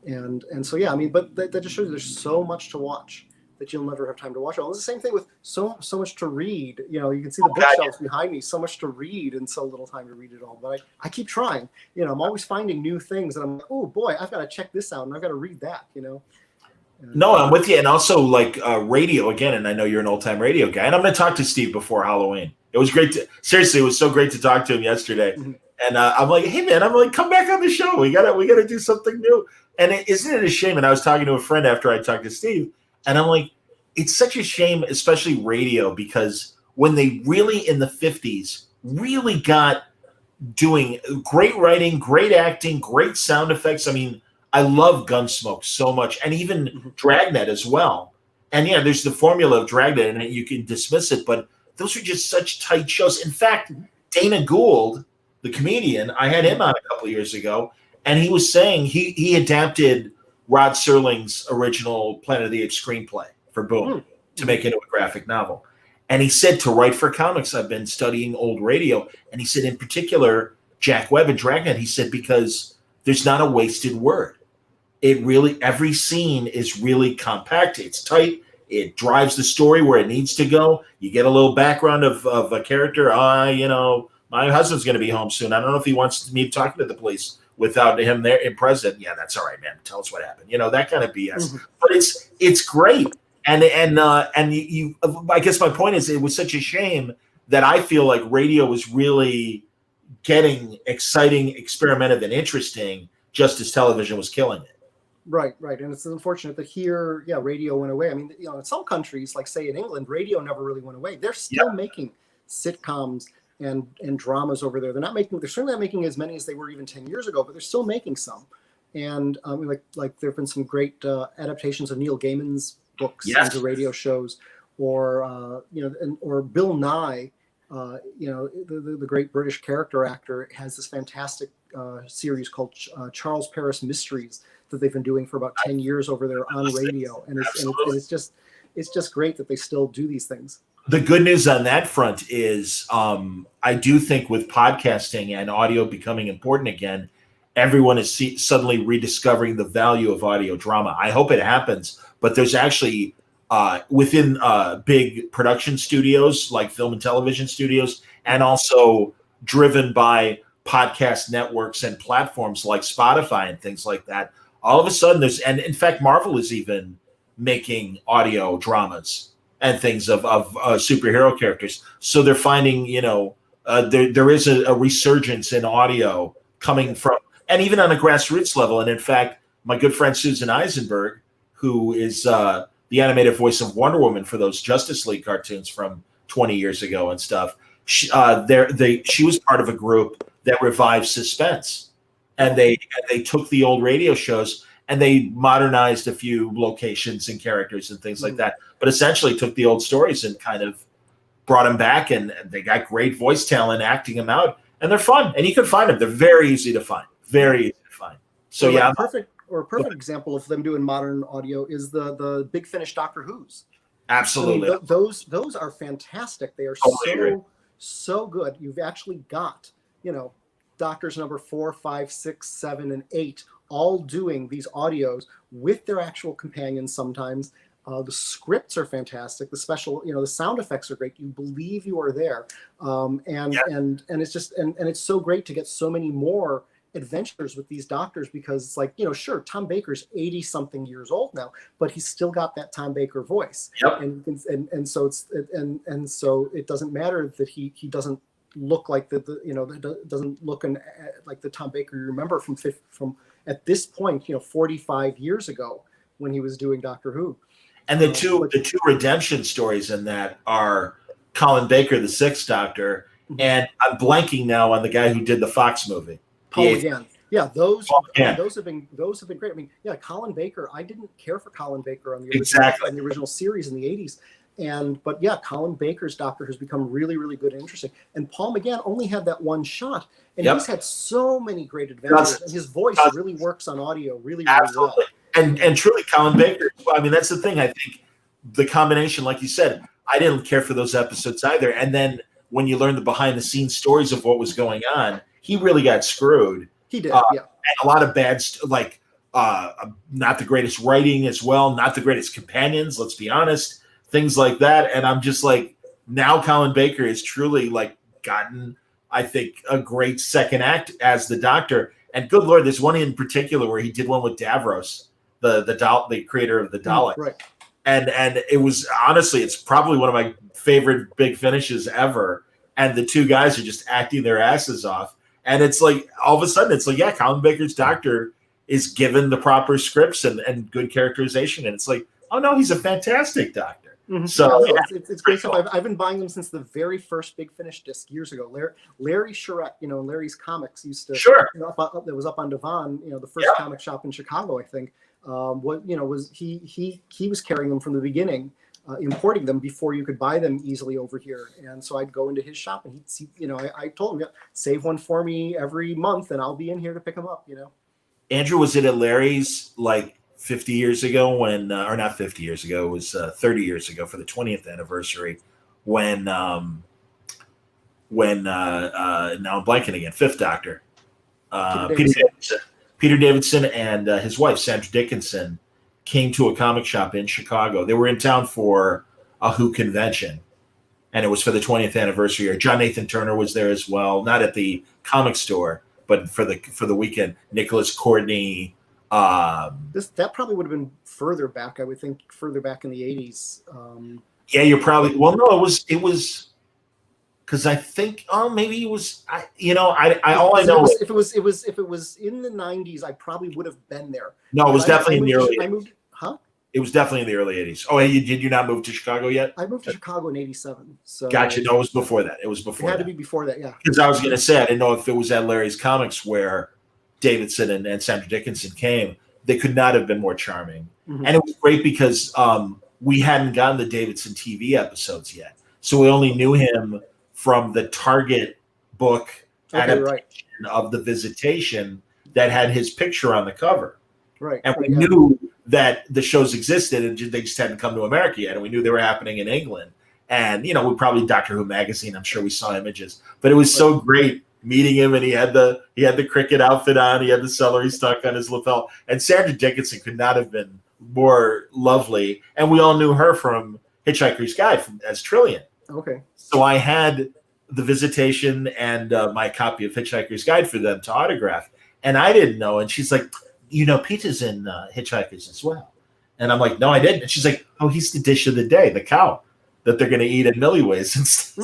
Speaker 2: And so, yeah, I mean, but that just shows you there's so much to watch that you'll never have time to watch it all. It's the same thing with so much to read. You can see the bookshelves behind me, so much to read and so little time to read it all. But I keep trying. I'm always finding new things, and I'm like, oh boy, I've got to check this out, and I've got to read that.
Speaker 1: No, I'm with you. And also, like, radio again, and I know you're an old-time radio guy, and I'm going to talk to Steve before Halloween. It was great seriously, it was so great to talk to him yesterday. Mm-hmm. And I'm like, hey man, come back on the show. We gotta do something new. And isn't it a shame? And I was talking to a friend after I talked to Steve, and I'm like, it's such a shame, especially radio, because when they really in the 50s really got doing great writing, great acting, great sound effects. I mean, I love Gunsmoke so much, and even Dragnet as well. And yeah, there's the formula of Dragnet, and you can dismiss it, but those are just such tight shows. In fact, Dana Gould, the comedian, I had him on a couple of years ago, and he was saying he adapted Rod Serling's original Planet of the Apes screenplay for Boom to make it into a graphic novel. And he said, to write for comics, I've been studying old radio. And he said, in particular, Jack Webb and Dragnet, he said, because there's not a wasted word. It really, every scene is really compact. It's tight. It drives the story where it needs to go. You get a little background of a character. My husband's going to be home soon. I don't know if he wants me talking to the police without him there in present. Yeah, that's all right, man. Tell us what happened. That kind of BS. But it's great. And you, I guess my point is, it was such a shame that I feel like radio was really getting exciting, experimental, and interesting just as television was killing it.
Speaker 2: Right. And it's unfortunate that here, radio went away. I mean, in some countries, like say in England, radio never really went away. They're still making sitcoms and dramas over there. They're certainly not making as many as they were even 10 years ago, but they're still making some. And like there have been some great adaptations of Neil Gaiman's books
Speaker 1: Yes.
Speaker 2: into radio shows, or or Bill Nye, the great British character actor, has this fantastic series called Charles Paris Mysteries that they've been doing for about 10 years over there on radio, and it's just great that they still do these things.
Speaker 1: The good news on that front is I do think with podcasting and audio becoming important again, everyone is suddenly rediscovering the value of audio drama. I hope it happens, but there's actually within big production studios like film and television studios, and also driven by podcast networks and platforms like Spotify and things like that, all of a sudden and in fact, Marvel is even making audio dramas and things of superhero characters. So they're finding, there is a resurgence in audio coming from, and even on a grassroots level. And in fact, my good friend Susan Eisenberg, who is the animated voice of Wonder Woman for those Justice League cartoons from 20 years ago and stuff, she was part of a group that revived suspense. And they took the old radio shows and they modernized a few locations and characters and things like that, but essentially took the old stories and kind of brought them back, and they got great voice talent acting them out, and they're fun, and you can find them. They're very easy to find. So
Speaker 2: a perfect example of them doing modern audio is the Big Finish Doctor Who's.
Speaker 1: Absolutely.
Speaker 2: I mean, those are fantastic. They are so good. You've actually got, Doctors number 4, 5, 6, 7, and 8 all doing these audios with their actual companions sometimes. The scripts are fantastic. The special, the sound effects are great. You believe you are there. And it's just, and it's so great to get so many more adventures with these doctors, because it's like, sure, Tom Baker's 80 something years old now, but he's still got that Tom Baker voice.
Speaker 1: Yep.
Speaker 2: And so so it doesn't matter that he doesn't look like doesn't look like the Tom Baker you remember from at this point, 45 years ago when he was doing Doctor Who.
Speaker 1: And the two redemption stories in that are Colin Baker, the Sixth Doctor, and I'm blanking now on the guy who did the Fox movie.
Speaker 2: Paul McGann. Yeah, those have been great. I mean, yeah, Colin Baker. I didn't care for Colin Baker on the original series in the 80s. But yeah, Colin Baker's Doctor has become really, really good and interesting. And Paul McGann only had that one shot, and he's had so many great adventures, and his voice really works on audio really, really well.
Speaker 1: And truly, Colin Baker, I mean, that's the thing. I think the combination, like you said, I didn't care for those episodes either. And then when you learn the behind-the-scenes stories of what was going on, he really got screwed.
Speaker 2: He did, yeah.
Speaker 1: And a lot of bad, not the greatest writing as well, not the greatest companions, let's be honest, things like that. And I'm just like, now Colin Baker is truly gotten, I think, a great second act as the Doctor. And good Lord, there's one in particular where he did one with Davros, the creator of the Dalek.
Speaker 2: Right.
Speaker 1: And it was, honestly, it's probably one of my favorite Big Finishes ever. And the two guys are just acting their asses off. And it's like, all of a sudden, it's like, yeah, Colin Baker's Doctor is given the proper scripts and good characterization. And it's like, oh no, he's a fantastic Doctor.
Speaker 2: Mm-hmm.
Speaker 1: So
Speaker 2: it's great stuff. I've been buying them since the very first Big Finish disc years ago. Larry Charette, Larry's Comics used to, that was up on Devon, the first comic shop in Chicago, I think. He was carrying them from the beginning, importing them before you could buy them easily over here. And so I'd go into his shop, and he'd see, I told him, save one for me every month, and I'll be in here to pick them up.
Speaker 1: Andrew, was it at Larry's 50 years ago when, or not 50 years ago, it was 30 years ago for the 20th anniversary when now I'm blanking again, Fifth Doctor, Peter Davidson and his wife, Sandra Dickinson, came to a comic shop in Chicago. They were in town for a Who convention, and it was for the 20th anniversary. John Nathan Turner was there as well, not at the comic store, but for the weekend. Nicholas Courtney.
Speaker 2: That probably would have been further back. I would think further back in the 80s.
Speaker 1: Yeah, you're probably. Well, no, it was because I think. Oh, maybe it was. All I know is
Speaker 2: if it was in the 90s, I probably would have been there.
Speaker 1: No, it was definitely in the early.
Speaker 2: I moved. Huh?
Speaker 1: It was definitely in the early 80s. Oh, hey, did you not move to Chicago yet?
Speaker 2: I moved to Chicago in 87. So
Speaker 1: gotcha. No, it was before that. It
Speaker 2: had to be before that, yeah.
Speaker 1: Because I was going to say, I didn't know if it was at Larry's Comics where Davidson and Sandra Dickinson came, they could not have been more charming.
Speaker 2: Mhm.
Speaker 1: And it was great because we hadn't gotten the Davidson TV episodes yet. So we only knew him from the Target book adaptation of The Visitation that had his picture on the cover.
Speaker 2: Right.
Speaker 1: And we knew that the shows existed and they just hadn't come to America yet. And we knew they were happening in England. And, we probably Doctor Who magazine, I'm sure we saw images. But it was so great meeting him, and he had the cricket outfit on, he had the celery stuck on his lapel. And Sandra Dickinson could not have been more lovely. And we all knew her from Hitchhiker's Guide as Trillian.
Speaker 2: Okay.
Speaker 1: So I had The Visitation and my copy of Hitchhiker's Guide for them to autograph. And I didn't know. And she's like, Peter's in Hitchhikers as well. And I'm like, no, I didn't. And she's like, oh, he's the dish of the day, the cow that they're going to eat at Milliways.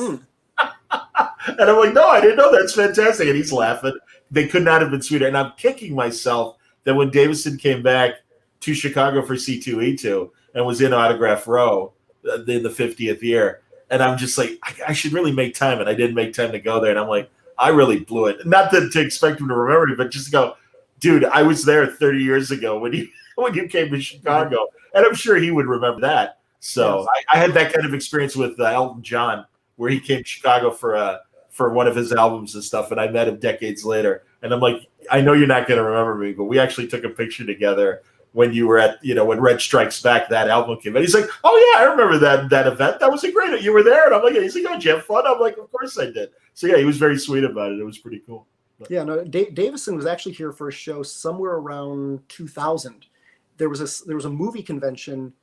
Speaker 1: And I'm like, no, I didn't know. That's fantastic. And he's laughing. They could not have been sweeter. And I'm kicking myself that when Davison came back to Chicago for C2E2 and was in Autograph Row in the 50th year, and I'm just like, I should really make time. And I didn't make time to go there. And I'm like, I really blew it. Not to expect him to remember me, but just to go, dude, I was there 30 years ago when you came to Chicago. And I'm sure he would remember that. So yes. I had that kind of experience with Elton John, where he came to Chicago for one of his albums and stuff, and I met him decades later. And I'm like, I know you're not going to remember me, but we actually took a picture together when you were at, when Red Strikes Back, that album came out. He's like, oh yeah, I remember that event. That was a great, you were there. And I'm like, he's like, oh, did you have fun? I'm like, of course I did. So yeah, he was very sweet about it. It was pretty cool. But,
Speaker 2: yeah, no, Davison was actually here for a show somewhere around 2000. There was a movie convention,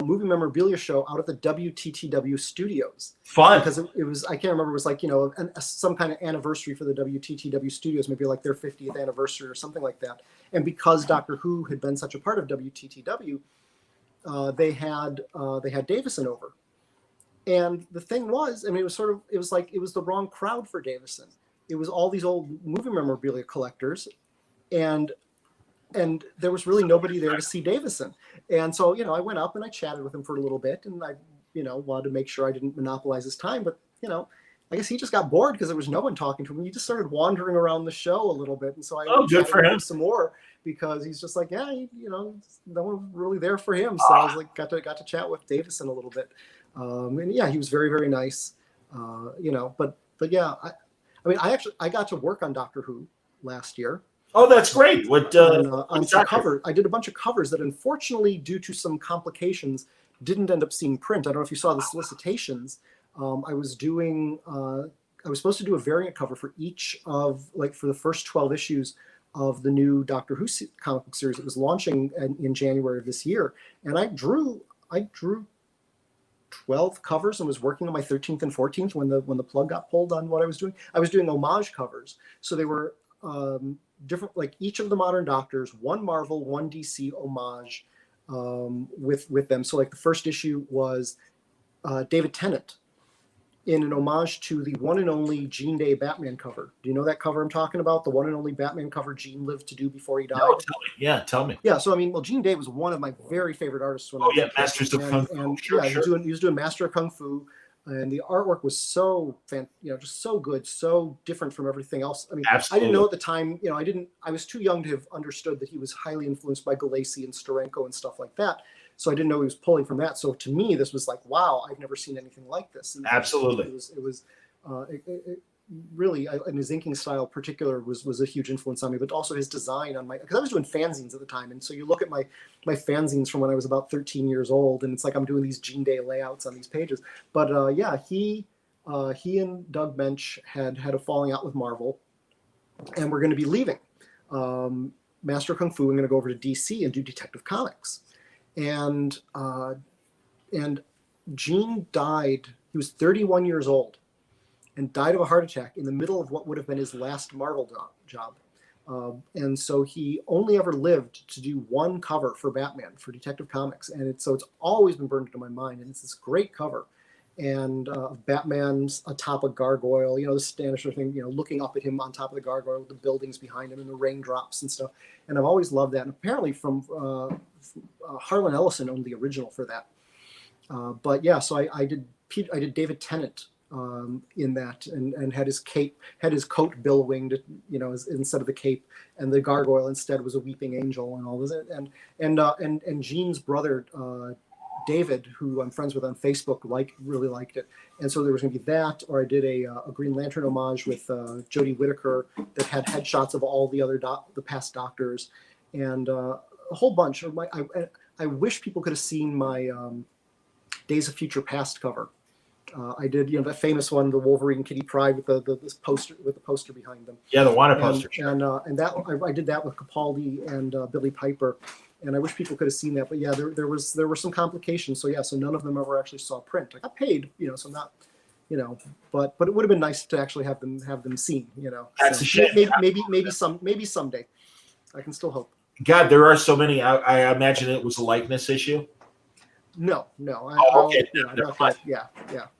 Speaker 2: movie memorabilia show out at the WTTW studios.
Speaker 1: Fun.
Speaker 2: Because it was, I can't remember, it was like, some kind of anniversary for the WTTW studios, maybe like their 50th anniversary or something like that. And because Doctor Who had been such a part of WTTW, they had Davison over. And the thing was, it was the wrong crowd for Davison. It was all these old movie memorabilia collectors, and there was really nobody there to see Davison. And so, I went up and I chatted with him for a little bit, and I, wanted to make sure I didn't monopolize his time. But, I guess he just got bored because there was no one talking to him. He just started wandering around the show a little bit. And so I
Speaker 1: good for him
Speaker 2: some more, because he's just like, yeah, no one really there for him. So I was like, got to chat with Davison a little bit. And yeah, he was very, very nice. But yeah, I got to work on Doctor Who last year.
Speaker 1: Oh, that's great. What
Speaker 2: on some cover? I did a bunch of covers that, unfortunately, due to some complications, didn't end up seeing print. I don't know if you saw the solicitations. I was supposed to do a variant cover for each of, for the first 12 issues of the new Doctor Who comic book series that was launching in January of this year. And I drew 12 covers and was working on my 13th and 14th when the plug got pulled on what I was doing. I was doing homage covers. So they were different, like each of the modern Doctors, one Marvel, one DC homage with them. So like the first issue was David Tennant in an homage to the one and only Jean Day Batman cover. Do you know that cover I'm talking about? The one and only Batman cover Jean lived to do before he died?
Speaker 1: No, tell me.
Speaker 2: Yeah, so Jean Day was one of my very favorite artists when I was
Speaker 1: Masters of Kung Fu.
Speaker 2: And
Speaker 1: sure.
Speaker 2: He was doing Master of Kung Fu, and the artwork was so just so good, so different from everything else.
Speaker 1: Absolutely.
Speaker 2: I didn't know at the time, I was too young to have understood that he was highly influenced by Galassi and Steranko and stuff like that. So I didn't know he was pulling from that. So to me, this was like, wow, I've never seen anything like this. And
Speaker 1: absolutely.
Speaker 2: It was really, and his inking style in particular was a huge influence on me, but also his design on because I was doing fanzines at the time. And so you look at my fanzines from when I was about 13 years old, and it's like I'm doing these Jean Day layouts on these pages. But he and Doug Bench had a falling out with Marvel, and we're going to be leaving Master of Kung Fu. I'm going to go over to DC and do Detective Comics. And Gene died. He was 31 years old and died of a heart attack in the middle of what would have been his last Marvel job. And so he only ever lived to do one cover for Batman, for Detective Comics. And it's always been burned into my mind. And it's this great cover. And Batman's atop a gargoyle, the Stanisher thing, looking up at him on top of the gargoyle, with the buildings behind him and the raindrops and stuff. And I've always loved that. And apparently Harlan Ellison owned the original for that. But yeah, so I did David Tennant in that, and had his coat billowing, instead of the cape, and the gargoyle instead was a weeping angel, and all this, and Gene's brother David, who I'm friends with on Facebook, really liked it, and so there was going to be that, or I did a Green Lantern homage with Jodie Whittaker that had headshots of all the other the past Doctors, and a whole bunch of I wish people could have seen my Days of Future Past cover. I did, the famous one, the Wolverine Kitty Pryde with this poster, with the poster behind them.
Speaker 1: Yeah, the water poster. Sure.
Speaker 2: And that I did that with Capaldi and Billy Piper, and I wish people could have seen that. But yeah, there were some complications. So yeah, so none of them ever actually saw print. I got paid, so not, but it would have been nice to actually have them seen.
Speaker 1: That's
Speaker 2: so
Speaker 1: a shame.
Speaker 2: Maybe someday. I can still hope.
Speaker 1: God, there are so many. I imagine it was a likeness issue.
Speaker 2: No.
Speaker 1: Okay.
Speaker 2: Yeah.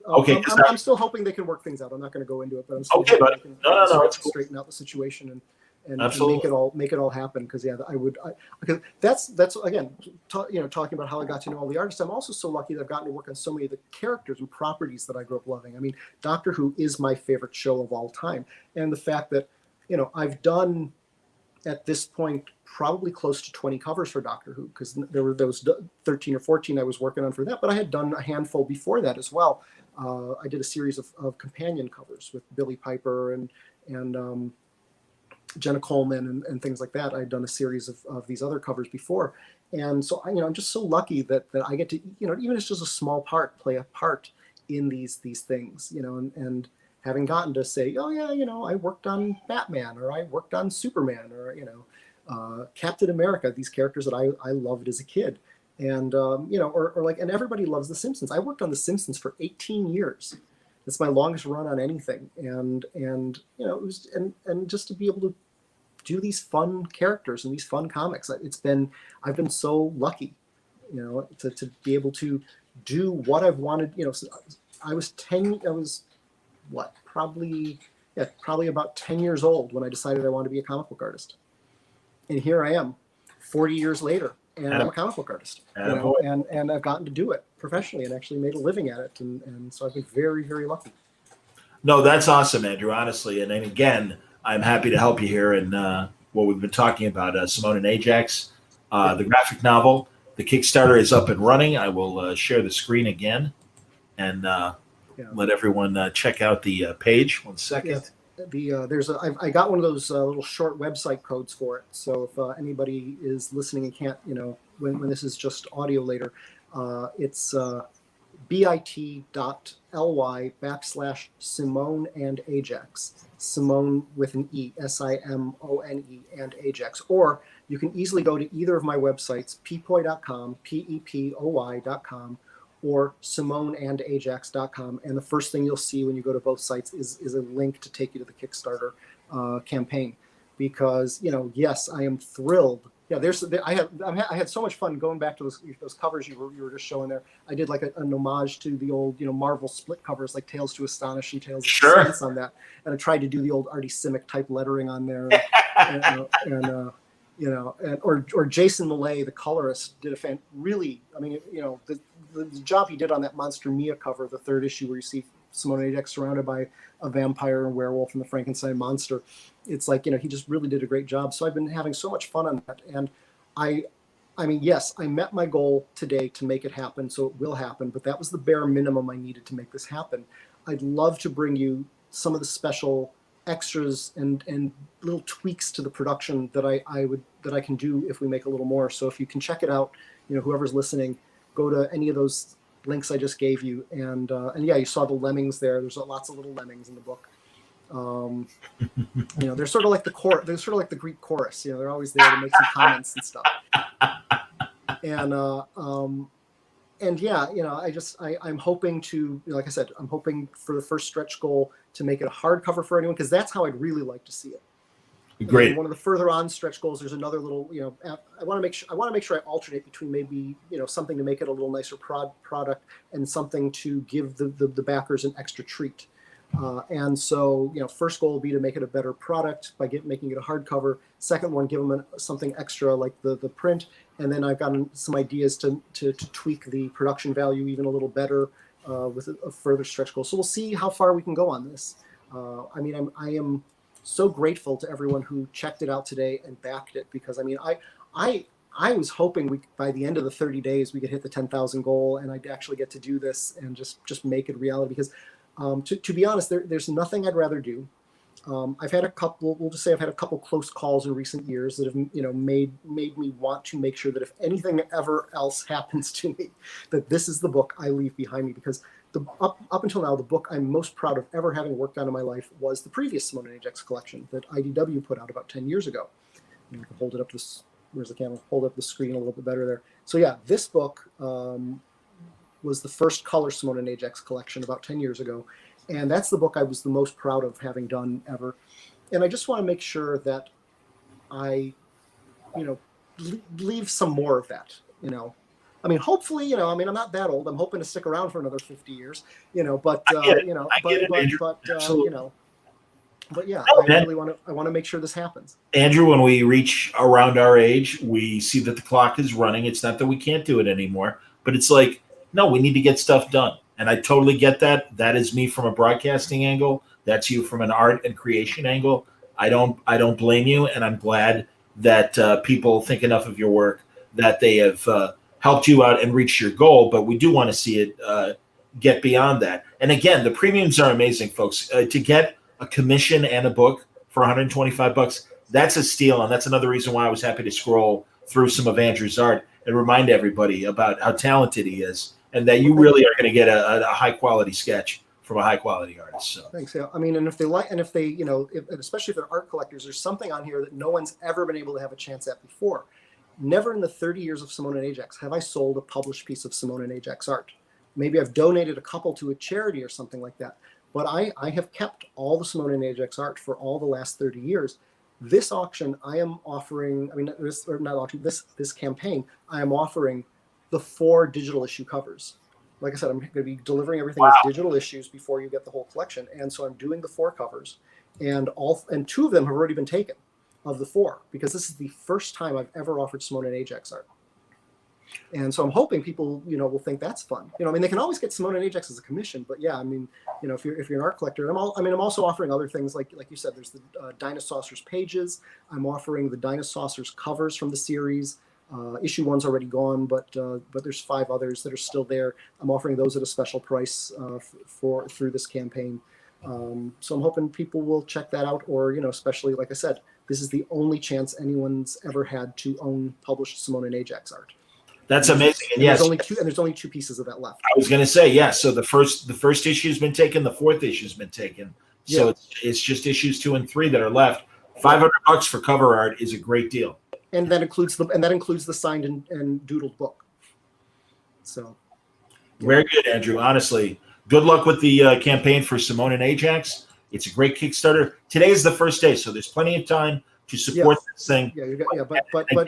Speaker 1: Okay.
Speaker 2: I'm still hoping they can work things out. I'm not going to go into it, but I'm still
Speaker 1: okay. But no, it's cool.
Speaker 2: Straighten out the situation and
Speaker 1: Absolutely.
Speaker 2: make it all happen. Because because that's again, talking about how I got to know all the artists. I'm also so lucky that I've gotten to work on so many of the characters and properties that I grew up loving. I mean, Doctor Who is my favorite show of all time, and the fact that I've done at this point probably close to 20 covers for Doctor Who, because there were those 13 or 14 I was working on for that, but I had done a handful before that as well. I did a series of companion covers with Billy Piper and Jenna Coleman and things like that. I had done a series of these other covers before, and so I'm just so lucky that I get to even if it's just a small part, play a part in these things, and having gotten to say, oh yeah, I worked on Batman, or I worked on Superman, or Captain America, these characters that I loved as a kid, and and everybody loves The Simpsons. I worked on The Simpsons for 18 years. It's my longest run on anything, and it was and just to be able to do these fun characters and these fun comics, I've been so lucky, to be able to do what I've wanted. I was probably about 10 years old when I decided I wanted to be a comic book artist. And here I am 40 years later, and I'm a comic book artist, and I've gotten to do it professionally and actually made a living at it. And so I've been very, very lucky.
Speaker 1: No, that's awesome, Andrew, honestly. And again, I'm happy to help you here in what we've been talking about, Simone and Ajax, the graphic novel. The Kickstarter is up and running. I will share the screen again and let everyone check out the page. 1 second.
Speaker 2: Yeah. I got one of those little short website codes for it. So if anybody is listening and can't, when this is just audio later, it's bit.ly/Simone and Ajax. Simone with an E, Simone and Ajax. Or you can easily go to either of my websites, pepoy.com, pepoy.com, or SimoneandAjax.com, and the first thing you'll see when you go to both sites is a link to take you to the Kickstarter campaign. Because yes, I am thrilled. Yeah, I had so much fun going back to those covers you were just showing there. I did like an homage to the old Marvel split covers, like Tales to Astonish and Tales of Suspense on that, and I tried to do the old Artie Simic type lettering on there, or Jason Millay, the colorist, did a the job he did on that Monster Mia cover, the 3rd issue, where you see Simone and Ajax surrounded by a vampire and werewolf and the Frankenstein monster. It's like, he just really did a great job. So I've been having so much fun on that. And yes, I met my goal today to make it happen. So it will happen, but that was the bare minimum I needed to make this happen. I'd love to bring you some of the special extras and little tweaks to the production that I can do if we make a little more. So if you can check it out, whoever's listening, go to any of those links I just gave you, and yeah, you saw the lemmings there. There's lots of little lemmings in the book. They're sort of like they're sort of like the Greek chorus. They're always there to make some comments and stuff. And yeah, I'm hoping to, like I said, I'm hoping for the first stretch goal to make it a hardcover for anyone, because that's how I'd really like to see it.
Speaker 1: Great.
Speaker 2: And one of the further on stretch goals, there's another little, I want to make sure I alternate between maybe, something to make it a little nicer product and something to give the backers an extra treat. And so, first goal will be to make it a better product by making it a hardcover. Second one, give them something extra like the print. And then I've gotten some ideas to tweak the production value even a little better with a further stretch goal. So we'll see how far we can go on this. I am so grateful to everyone who checked it out today and backed it, because I was hoping by the end of the 30 days we could hit the 10,000 goal and I'd actually get to do this and just make it a reality. Because to be honest, there's nothing I'd rather do. I've had a couple close calls in recent years that have made me want to make sure that if anything ever else happens to me, that this is the book I leave behind me. Because up until now, the book I'm most proud of ever having worked on in my life was the previous Simone and Ajax collection that IDW put out about 10 years ago. You can hold it up where's the camera? Hold up the screen a little bit better there. So yeah, this book was the first color Simone and Ajax collection about 10 years ago. And that's the book I was the most proud of having done ever. And I just want to make sure that I, leave some more of that, hopefully, I'm not that old. I'm hoping to stick around for another 50 years, but yeah, I want to make sure this happens.
Speaker 1: Andrew, when we reach around our age, we see that the clock is running. It's not that we can't do it anymore, but it's like, no, we need to get stuff done. And I totally get that. That is me from a broadcasting angle. That's you from an art and creation angle. I don't blame you, and I'm glad that people think enough of your work that they have helped you out and reached your goal. But we do want to see it get beyond that. And again, the premiums are amazing, folks. To get a commission and a book for $125, that's a steal, and that's another reason why I was happy to scroll through some of Andrew's art and remind everybody about how talented he is, and that you really are going to get a high quality sketch from a high quality artist. So
Speaker 2: thanks. Yeah, and if they especially if they're art collectors, there's something on here that no one's ever been able to have a chance at before. Never in the 30 years of Simone and Ajax have I sold a published piece of Simone and Ajax art. Maybe I've donated a couple to a charity or something like that. But I have kept all the Simone and Ajax art for all the last 30 years. This auction, I am offering, this campaign, I am offering the 4 digital issue covers. Like I said, I'm going to be delivering everything as digital issues before you get the whole collection. And so I'm doing the 4 covers, and 2 of them have already been taken of the 4, because this is the first time I've ever offered Simone and Ajax art. And so I'm hoping people, will think that's fun. They can always get Simone and Ajax as a commission, but yeah, if you're an art collector, I'm also offering other things like you said. There's the Dinosaurs pages. I'm offering the Dinosaurs covers from the series. Issue 1's already gone, but there's 5 others that are still there. I'm offering those at a special price through this campaign. So I'm hoping people will check that out, or especially like I said, this is the only chance anyone's ever had to own published Simone and Ajax art.
Speaker 1: That's amazing. And yes,
Speaker 2: there's only 2 pieces of that left.
Speaker 1: I was going to say, yes. So the first issue has been taken. The 4th issue has been taken. So it's just issues 2 and 3 that are left. $500 for cover art is a great deal.
Speaker 2: And that includes the signed and doodled book. So
Speaker 1: very good, Andrew. Honestly, good luck with the campaign for Simone and Ajax. It's a great Kickstarter. Today is the first day, so there's plenty of time to support this thing.
Speaker 2: But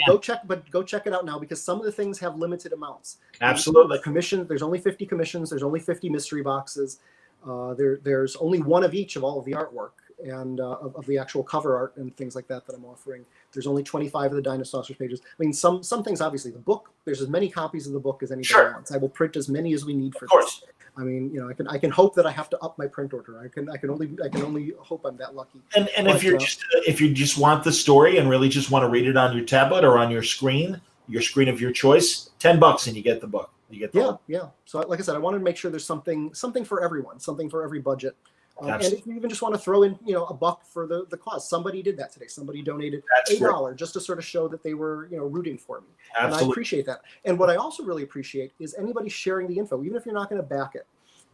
Speaker 2: go check it out now, because some of the things have limited amounts.
Speaker 1: Absolutely.
Speaker 2: The commission, there's only 50 commissions. There's only 50 mystery boxes. There's only 1 of each of all of the artwork and of the actual cover art and things like that I'm offering. There's only 25 of the Dinosaurs pages. Some things, obviously, the book, there's as many copies of the book as anybody wants. I will print as many as we need for this. I can hope that I have to up my print order. I can only hope I'm that lucky.
Speaker 1: And if you just want the story and really just want to read it on your tablet or on your screen of your choice, $10 and you get the book.
Speaker 2: Yeah. So like I said, I wanted to make sure there's something for everyone, something for every budget. And if you even just want to throw in, $1 for the cause, somebody did that today. Somebody donated $8 just to sort of show that they were, rooting for me.
Speaker 1: Absolutely.
Speaker 2: And I appreciate that. And what I also really appreciate is anybody sharing the info, even if you're not going to back it,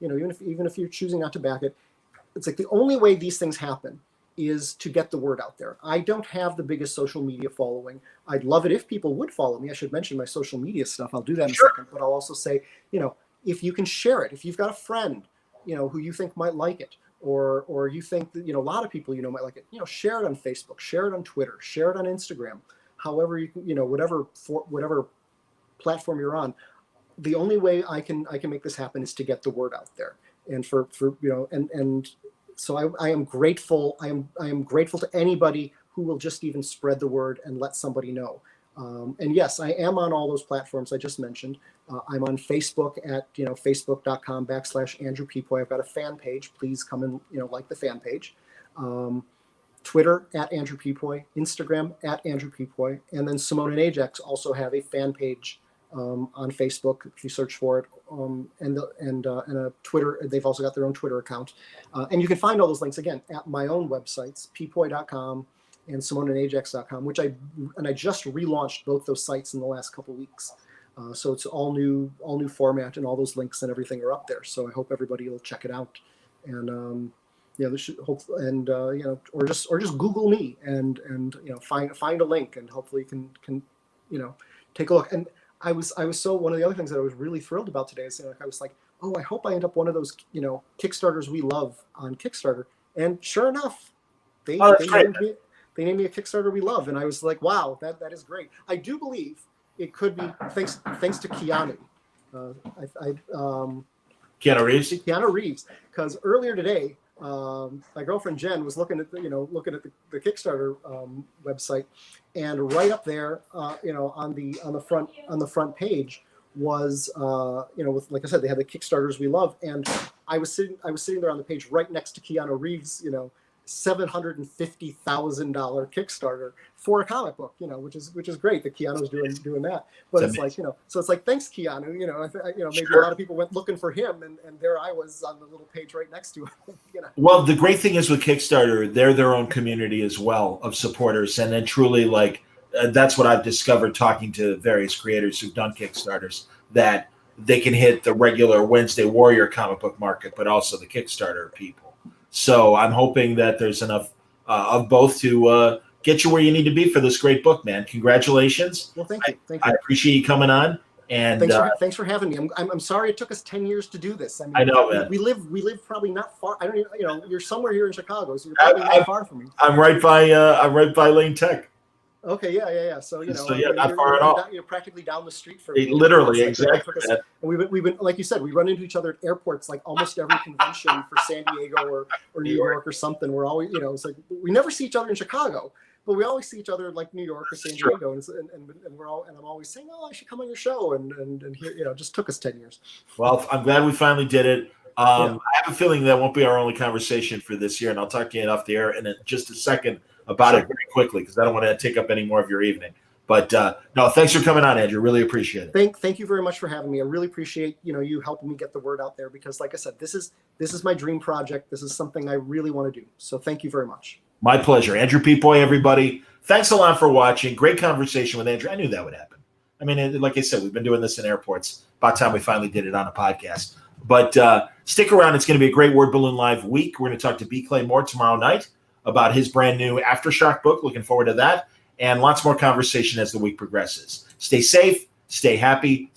Speaker 2: even if you're choosing not to back it. It's like the only way these things happen is to get the word out there. I don't have the biggest social media following. I'd love it if people would follow me. I should mention my social media stuff. I'll do that in a second. But I'll also say, if you can share it, if you've got a friend, who you think might like it, or you think that, a lot of people, might like it, share it on Facebook, share it on Twitter, share it on Instagram, however you can, whatever platform you're on. The only way I can make this happen is to get the word out there. And for and So I am grateful. I am grateful to anybody who will just even spread the word and let somebody know. And yes, I am on all those platforms I just mentioned. I'm on Facebook at facebook.com/Andrew Pepoy. I've got a fan page. Please come and like the fan page. Twitter at Andrew Pepoy, Instagram at Andrew Pepoy, and then Simone and Ajax also have a fan page on Facebook if you search for it, and a Twitter. They've also got their own Twitter account, and you can find all those links again at my own websites, pepoy.com and simoneandajax.com, which I just relaunched both those sites in the last couple of weeks. So it's all new format, and all those links and everything are up there. So I hope everybody will check it out, and this should hope, and or just Google me and find a link, and hopefully you can take a look. And I was so, one of the other things that I was really thrilled about today is I was like, oh, I hope I end up one of those Kickstarters we love on Kickstarter, and sure enough, they named me a Kickstarter we love, and I was like, wow, that is great. I do believe it could be thanks to Keanu. Keanu Reeves, because earlier today, my girlfriend Jen was looking at the Kickstarter website, and right up there, on the front page was with, like I said, they had the Kickstarters we love, and I was sitting there on the page right next to Keanu Reeves, $750,000 Kickstarter for a comic book, which is great that Keanu's doing that. But it's like, so it's like, thanks, Keanu. Maybe a lot of people went looking for him, and there I was on the little page right next to him.
Speaker 1: Well, the great thing is with Kickstarter, they're their own community as well of supporters, and then truly, that's what I've discovered talking to various creators who've done Kickstarters, that they can hit the regular Wednesday Warrior comic book market, but also the Kickstarter people. So I'm hoping that there's enough of both to get you where you need to be for this great book, man. Congratulations.
Speaker 2: Well, thank you.
Speaker 1: I appreciate you coming on. And
Speaker 2: thanks for having me. I'm sorry it took us 10 years to do this.
Speaker 1: I know, man.
Speaker 2: We live probably not far. I don't even, you're somewhere here in Chicago, so you're probably not far from me.
Speaker 1: I'm right by Lane Tech.
Speaker 2: Okay, yeah. So
Speaker 1: not far at all.
Speaker 2: You're practically down the street from
Speaker 1: me. Literally, exactly.
Speaker 2: And we've been, like you said, we run into each other at airports like almost every convention for San Diego or New York or something. We're always, it's like we never see each other in Chicago, but we always see each other like New York or San Diego, and I'm always saying, oh, I should come on your show, and here, it just took us 10 years.
Speaker 1: Well, I'm glad we finally did it. I have a feeling that won't be our only conversation for this year, and I'll talk to you off the air in just a second about it very quickly, because I don't want to take up any more of your evening. But no, thanks for coming on, Andrew. Really appreciate it.
Speaker 2: Thank you very much for having me. I really appreciate you helping me get the word out there, because, like I said, this is my dream project. This is something I really want to do. So thank you very much.
Speaker 1: My pleasure. Andrew Pepoy, everybody. Thanks a lot for watching. Great conversation with Andrew. I knew that would happen. I mean, like I said, we've been doing this in airports. About time we finally did it on a podcast. But stick around. It's going to be a great Word Balloon Live week. We're going to talk to B. Clay Moore tomorrow night about his brand new Aftershock book. Looking forward to that. And lots more conversation as the week progresses. Stay safe. Stay happy.